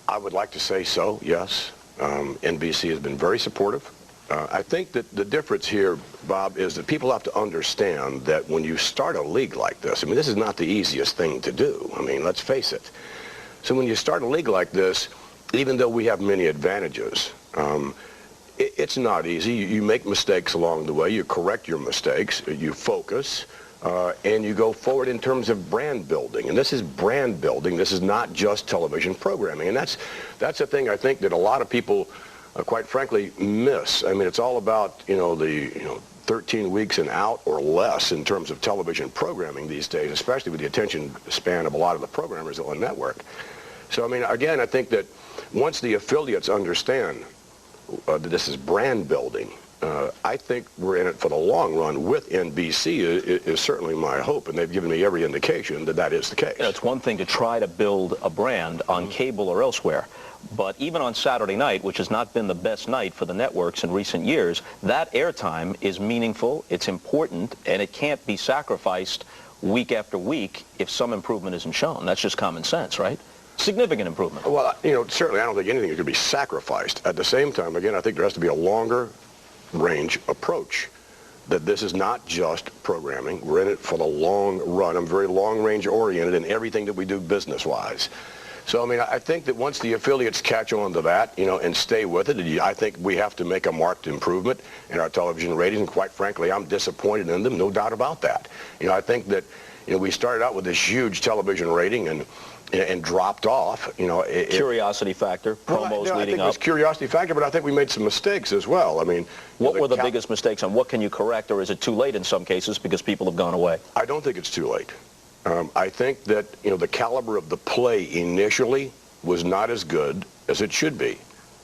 S6: I would like to say so, yes. NBC has been very supportive. I think that the difference here, Bob, is that people have to understand that when you start a league like this, I mean, this is not the easiest thing to do. I mean, let's face it. So when you start a league like this, even though we have many advantages, it's not easy. You make mistakes along the way. You correct your mistakes. You focus. And you go forward in terms of brand building. And this is brand building. This is not just television programming. And that's a thing I think that a lot of people, quite frankly, miss. I mean, it's all about, the 13 weeks and out or less in terms of television programming these days, especially with the attention span of a lot of the programmers on the network. So, I mean, again, I think that once the affiliates understand that this is brand building, I think we're in it for the long run with NBC is certainly my hope, and they've given me every indication that that is the case.
S7: It's one thing to try to build a brand on cable or elsewhere, but even on Saturday night, which has not been the best night for the networks in recent years, that airtime is meaningful, it's important, and it can't be sacrificed week after week if some improvement isn't shown. That's just common sense, right? Significant improvement.
S6: Well, certainly I don't think anything is going to be sacrificed. At the same time, again, I think there has to be a longer range approach, that this is not just programming. We're in it for the long run. I'm very long range oriented in everything that we do business wise. So, I mean, I think that once the affiliates catch on to that, and stay with it, I think we have to make a marked improvement in our television ratings. And quite frankly, I'm disappointed in them, no doubt about that. I think that, we started out with this huge television rating and dropped off,
S7: Curiosity factor, promos leading
S6: I think
S7: up.
S6: it was curiosity factor, but I think we made some mistakes as well. I mean,
S7: what were the biggest mistakes, and what can you correct, or is it too late in some cases because people have gone away?
S6: I don't think it's too late. I think that, the caliber of the play initially was not as good as it should be.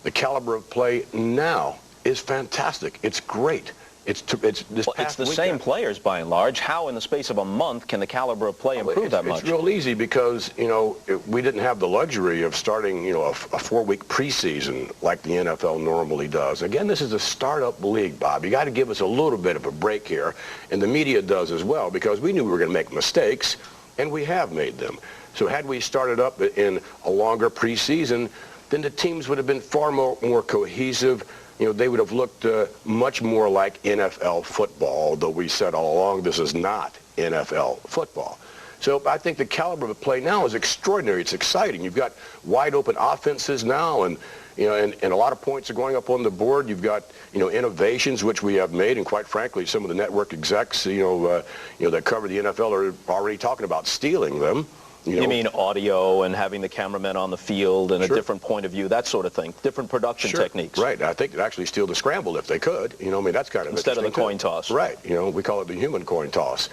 S6: The caliber of play now is fantastic. It's great. It's the
S7: same players by and large. How in the space of a month can the caliber of play improve that much?
S6: It's real easy because, we didn't have the luxury of starting, a 4-week preseason like the NFL normally does. Again, this is a startup league, Bob. You got to give us a little bit of a break here, and the media does as well, because we knew we were going to make mistakes, and we have made them. So had we started up in a longer preseason, then the teams would have been far more cohesive. They would have looked much more like NFL football, although we said all along this is not NFL football. So I think the caliber of play now is extraordinary. It's exciting. You've got wide open offenses now, and a lot of points are going up on the board. You've got innovations which we have made, and quite frankly, some of the network execs that cover the NFL are already talking about stealing them.
S7: You mean audio and having the cameramen on the field and
S6: Sure.
S7: a different point of view, that sort of thing, different production
S6: Sure.
S7: techniques.
S6: Right. I think they'd actually steal the scramble if they could. That's kind of
S7: Instead of the
S6: interesting,
S7: coin toss.
S6: Right. We call it the human coin toss.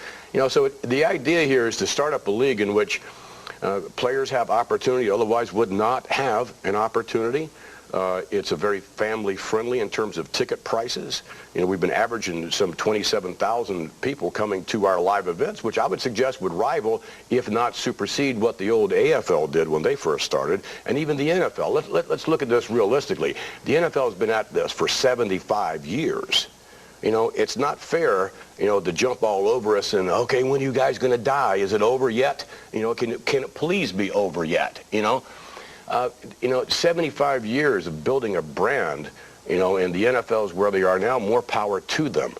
S6: So the idea here is to start up a league in which players have opportunity, otherwise would not have an opportunity. It's a very family-friendly in terms of ticket prices. We've been averaging some 27,000 people coming to our live events, which I would suggest would rival, if not supersede, what the old AFL did when they first started, and even the NFL. Let's look at this realistically. The NFL has been at this for 75 years. It's not fair, to jump all over us and, okay, when are you guys going to die? Is it over yet? Can it please be over yet? 75 years of building a brand, and the NFL is where they are now, more power to them.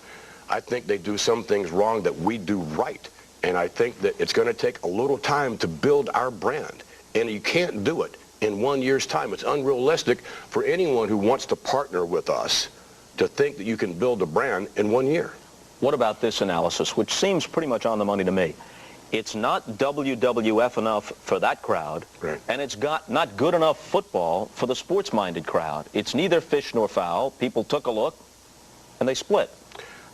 S6: I think they do some things wrong that we do right. And I think that it's going to take a little time to build our brand. And you can't do it in 1 year's time. It's unrealistic for anyone who wants to partner with us to think that you can build a brand in 1 year.
S7: What about this analysis, which seems pretty much on the money to me? It's not WWF enough for that crowd,
S6: right.
S7: And it's not good enough football for the sports-minded crowd. It's neither fish nor fowl. People took a look, and they split.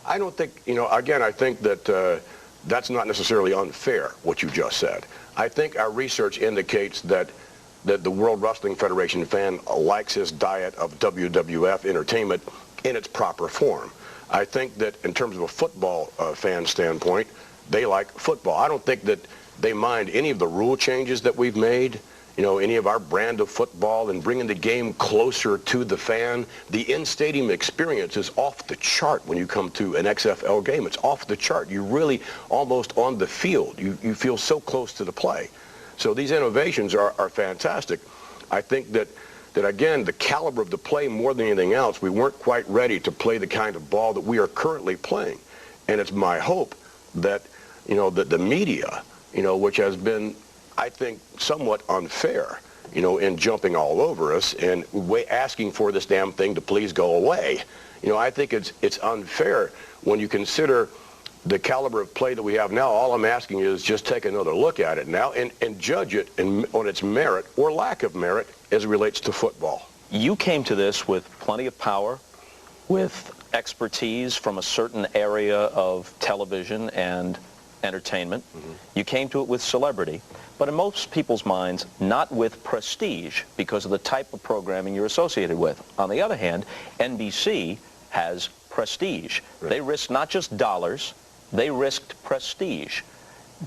S6: I don't think, again, I think that that's not necessarily unfair, what you just said. I think our research indicates that the World Wrestling Federation fan likes his diet of WWF entertainment in its proper form. I think that in terms of a football fan standpoint, they like football. I don't think that they mind any of the rule changes that we've made, you know, any of our brand of football and bringing the game closer to the fan. The in-stadium experience is off the chart when you come to an XFL game. It's off the chart. You're really almost on the field. You feel so close to the play. So these innovations are fantastic. I think that again, the caliber of the play more than anything else, we weren't quite ready to play the kind of ball that we are currently playing. And it's my hope that, you know, that the media, you know, which has been, I think, somewhat unfair, you know, in jumping all over us and asking for this damn thing to please go away. You know, I think it's unfair when you consider the caliber of play that we have now. All I'm asking is just take another look at it now and judge it on its merit or lack of merit as it relates to football.
S7: You came to this with plenty of power, with expertise from a certain area of television and entertainment. Mm-hmm. You came to it with celebrity, but in most people's minds, not with prestige because of the type of programming you're associated with. On the other hand, NBC has prestige. Right. They risk not just dollars, they risked prestige.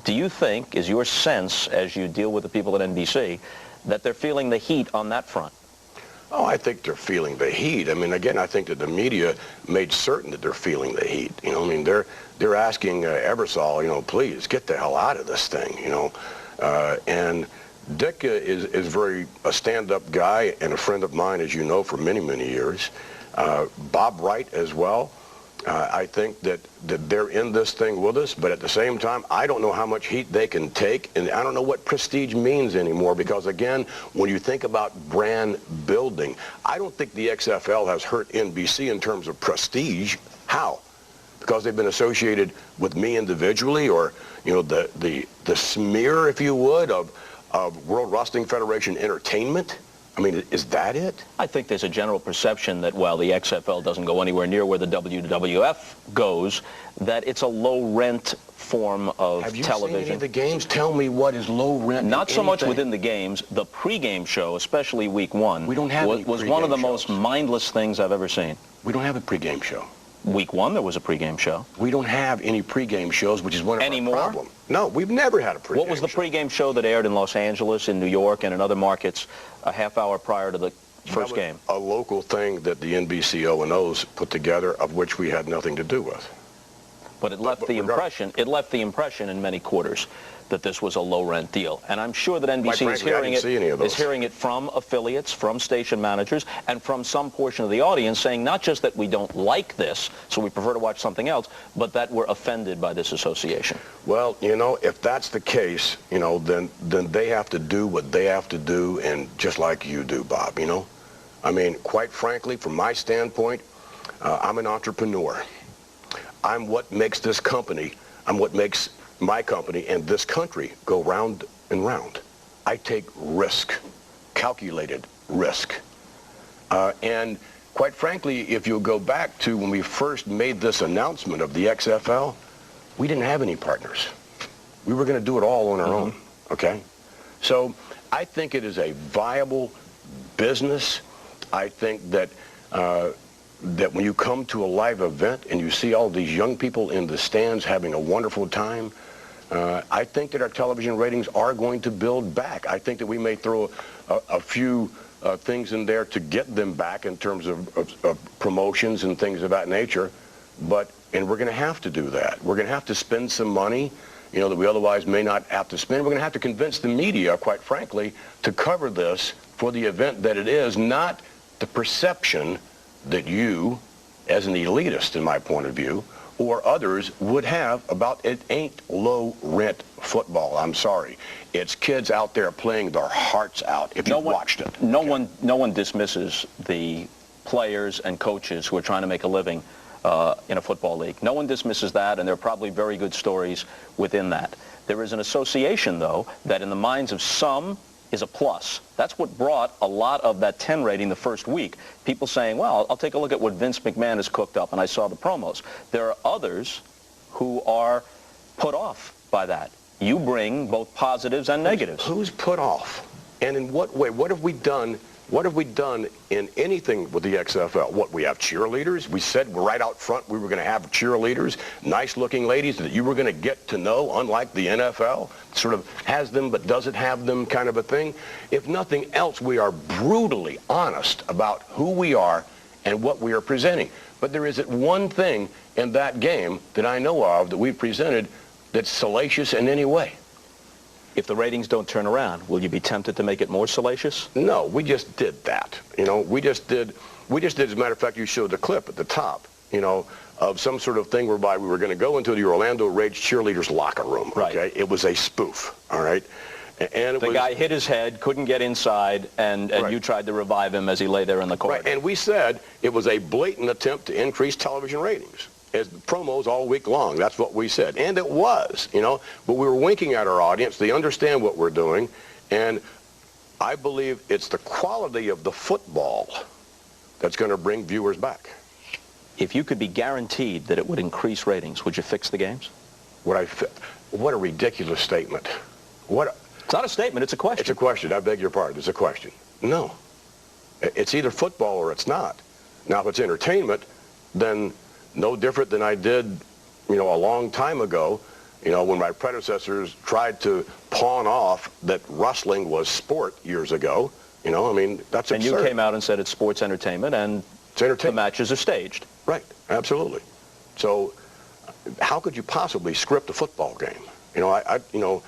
S7: Do you think, is your sense as you deal with the people at NBC, that they're feeling the heat on that front?
S6: Oh, I think they're feeling the heat. I mean, again, I think that the media made certain that they're feeling the heat. You know, I mean, they're asking Ebersol, you know, please get the hell out of this thing, you know. And Dick is very a stand-up guy and a friend of mine, as you know, for many, many years. Bob Wright as well. I think that they're in this thing with us, but at the same time, I don't know how much heat they can take, and I don't know what prestige means anymore, because again, when you think about brand building, I don't think the XFL has hurt NBC in terms of prestige. How? Because they've been associated with me individually, or, you know, the smear, if you would, of World Wrestling Federation entertainment? I mean, is that it?
S7: I think there's a general perception that while the XFL doesn't go anywhere near where the WWF goes, that it's a low-rent form of television.
S6: Have you seen any of the games? Tell me what is low-rent.
S7: Not so much within the games. The pregame show, especially week one,
S6: we don't have
S7: was one of the most mindless things I've ever seen.
S6: We don't have a pregame show.
S7: Week one, there was a pregame show.
S6: We don't have any pregame shows, which is one of our problems. No, we've never had a pregame show.
S7: What was the pregame show that aired in Los Angeles, in New York, and in other markets a half hour prior to the first game?
S6: A local thing that the NBC O&Os put together, of which we had nothing to do with.
S7: But it left the impression. It left the impression in many quarters that this was a low-rent deal, and I'm sure that NBC is hearing it from affiliates, from station managers, and from some portion of the audience saying not just that we don't like this, so we prefer to watch something else, but that we're offended by this association.
S6: Well, you know, if that's the case, you know, then they have to do what they have to do, and just like you do, Bob. You know, I mean, quite frankly, from my standpoint, I'm an entrepreneur. I'm what makes this company. I'm what makes my company and this country go round and round. I take risk, calculated risk. And quite frankly, if you go back to when we first made this announcement of the XFL, we didn't have any partners. We were going to do it all on our own, okay? So I think it is a viable business. I think that that when you come to a live event and you see all these young people in the stands having a wonderful time, I think that our television ratings are going to build back. I think that we may throw a few things in there to get them back in terms of promotions and things of that nature, and we're going to have to do that. We're going to have to spend some money, you know, that we otherwise may not have to spend. We're going to have to convince the media, quite frankly, to cover this for the event that it is, not the perception that you, as an elitist in my point of view, or others would have about it ain't low-rent football. I'm sorry. It's kids out there playing their hearts out, if you've watched it.
S7: No one dismisses the players and coaches who are trying to make a living in a football league. No one dismisses that, and there are probably very good stories within that. There is an association, though, that in the minds of some is a plus. That's what brought a lot of that 10 rating the first week. People saying, well, I'll take a look at what Vince McMahon has cooked up, and I saw the promos. There are others who are put off by that. You bring both positives and negatives.
S6: Who's put off? And in what way? What have we done What have we done in anything with the XFL? What, we have cheerleaders? We said right out front we were going to have cheerleaders, nice-looking ladies that you were going to get to know, unlike the NFL, sort of has them but doesn't have them kind of a thing. If nothing else, we are brutally honest about who we are and what we are presenting. But there isn't one thing in that game that I know of that we've presented that's salacious in any way.
S7: If the ratings don't turn around, will you be tempted to make it more salacious?
S6: No, we just did that. You know, we just did, as a matter of fact, you showed the clip at the top, you know, of some sort of thing whereby we were going to go into the Orlando Rage cheerleaders locker room.
S7: Right.
S6: Okay. It was a spoof. All right. And
S7: the guy hit his head, couldn't get inside, and
S6: right.
S7: You tried to revive him as he lay there in the corner.
S6: Right. And we said it was a blatant attempt to increase television ratings. As promos all week long. That's what we said. And it was, you know, but we were winking at our audience. They understand what we're doing. And I believe it's the quality of the football that's going to bring viewers back.
S7: If you could be guaranteed that it would increase ratings, would you fix the games?
S6: What a ridiculous statement.
S7: It's not a statement, it's a question.
S6: It's a question. I beg your pardon. It's a question. No. It's either football or it's not. Now, if it's entertainment, then no different than I did, you know, a long time ago, you know, when my predecessors tried to pawn off that wrestling was sport years ago. You know, I mean, that's absurd.
S7: And you came out and said it's sports entertainment and
S6: it's entertainment.
S7: The matches are staged.
S6: Right, absolutely. So how could you possibly script a football game? You know, you know,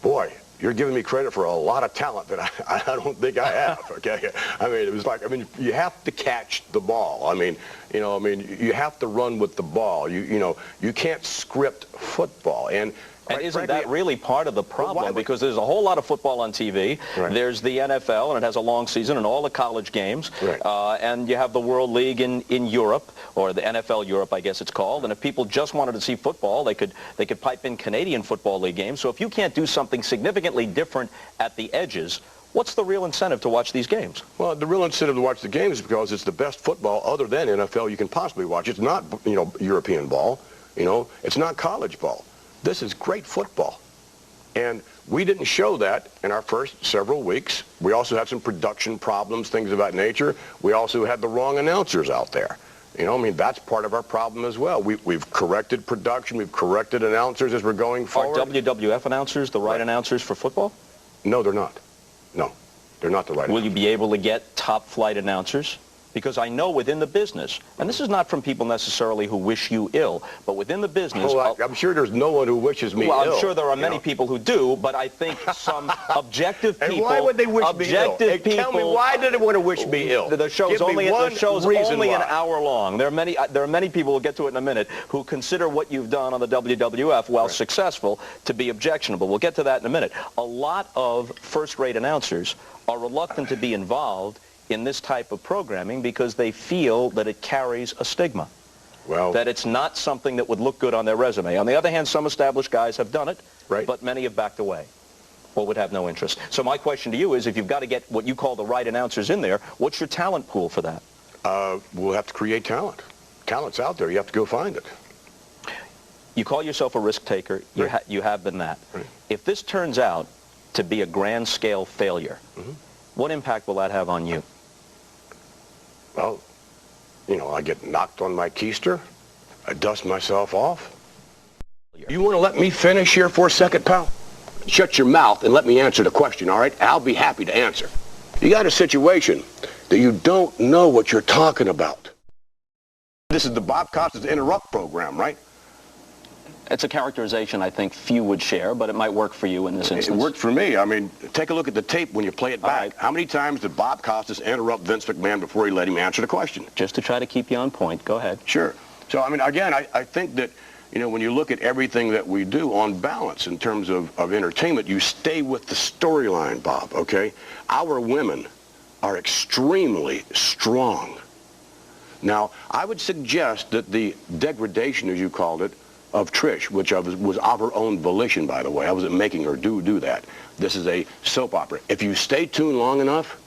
S6: boy, you're giving me credit for a lot of talent that I don't think I have, okay? I mean, it was like, I mean, you have to catch the ball. I mean, you know, I mean, you have to run with the ball. You know, you can't script football. And
S7: isn't that really part of the problem? Because there's a whole lot of football on TV.
S6: Right.
S7: There's the NFL, and it has a long season, and all the college games.
S6: Right.
S7: And you have the World League in Europe, or the NFL Europe, I guess it's called. And if people just wanted to see football, they could pipe in Canadian Football League games. So if you can't do something significantly different at the edges, what's the real incentive to watch these games?
S6: Well, the real incentive to watch the games is because it's the best football other than NFL you can possibly watch. It's not, you know, European ball. You know, it's not college ball. This is great football. And we didn't show that in our first several weeks. We also had some production problems, things of that nature. We also had the wrong announcers out there. You know, I mean, that's part of our problem as well. We've corrected production. We've corrected announcers as we're going forward.
S7: Are WWF announcers the right announcers for football?
S6: No, they're not. No, they're not the right
S7: Will you be able to get top-flight announcers? Because I know within the business, and this is not from people necessarily who wish you ill, but within the business...
S6: Oh, I'm sure there's no one who wishes me ill.
S7: Well, I'm sure there are many people who do, but I think some objective people...
S6: And why would they wish me ill? Hey, tell me, why did they want to wish me ill?
S7: The show's only an hour long. There are many people, we'll get to it in a minute, who consider what you've done on the WWF, while successful, to be objectionable. We'll get to that in a minute. A lot of first-rate announcers are reluctant to be involved in this type of programming because they feel that it carries a stigma.
S6: Well,
S7: that it's not something that would look good on their resume. On the other hand, some established guys have done it,
S6: right,
S7: but many have backed away or would have no interest. So my question to you is, if you've got to get what you call the right announcers in there, what's your talent pool for that?
S6: We'll have to create talent. Talent's out there. You have to go find it.
S7: You call yourself a risk taker.
S6: Right.
S7: You have been that.
S6: Right.
S7: If this turns out to be a grand-scale failure, what impact will that have on you?
S6: Well, you know, I get knocked on my keister. I dust myself off. You want to let me finish here for a second, pal? Shut your mouth and let me answer the question, all right? I'll be happy to answer. You got a situation that you don't know what you're talking about. This is the Bob Costas Interrupt program, right?
S7: It's a characterization I think few would share, but it might work for you in this instance.
S6: It worked for me. I mean, take a look at the tape when you play it back. Right. How many times did Bob Costas interrupt Vince McMahon before he let him answer the question?
S7: Just to try to keep you on point. Go ahead.
S6: Sure. So, I mean, again, I think that, you know, when you look at everything that we do on balance in terms of entertainment, you stay with the storyline, Bob, okay? Our women are extremely strong. Now, I would suggest that the degradation, as you called it, of Trish, which was of her own volition, by the way. I wasn't making her do that. This is a soap opera. If you stay tuned long enough,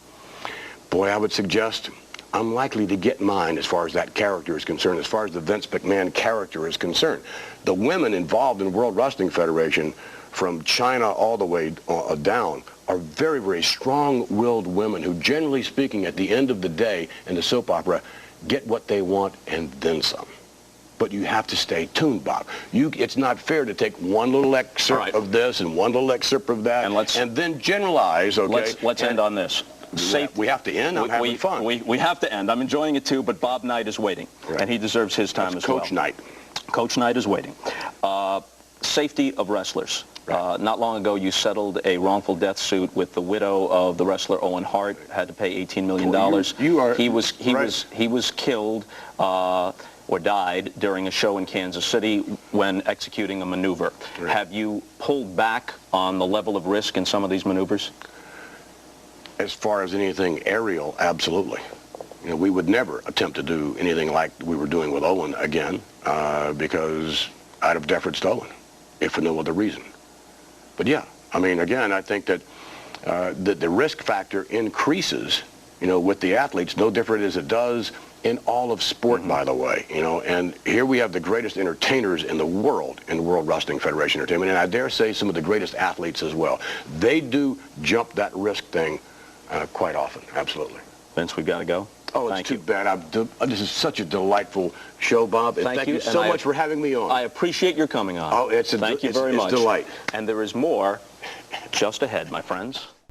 S6: boy, I would suggest I'm likely to get mine as far as that character is concerned, as far as the Vince McMahon character is concerned. The women involved in World Wrestling Federation from China all the way down, are very, very strong-willed women who, generally speaking, at the end of the day in the soap opera, get what they want and then some. But you have to stay tuned, Bob. It's not fair to take one little excerpt of this and one little excerpt of that and then generalize, okay?
S7: Let's end on this.
S6: We have to end? I'm having fun.
S7: We have to end. I'm enjoying it too, but Bob Knight is waiting, and he deserves his time as well.
S6: Coach Knight.
S7: Coach Knight is waiting. Safety of wrestlers. Not long ago, you settled a wrongful death suit with the widow of the wrestler Owen Hart. Had to pay $18 million. He was killed or died during a show in Kansas City when executing a maneuver. Have you pulled back on the level of risk in some of these maneuvers?
S6: As far as anything aerial, absolutely. We would never attempt to do anything like we were doing with Owen again, because out of deference to Owen, if for no other reason. But yeah, I mean, again, I think that the risk factor increases, with the athletes, no different as it does in all of sport, by the way, and here we have the greatest entertainers in the World Wrestling Federation Entertainment, and I dare say some of the greatest athletes as well. They do jump that risk thing quite often, absolutely.
S7: Vince, we've got to go.
S6: Oh, it's too bad. This is such a delightful show, Bob. Thank you so much for having me on.
S7: I appreciate your coming on.
S6: Oh, thank you very much. It's a delight.
S7: And there is more just ahead, my friends.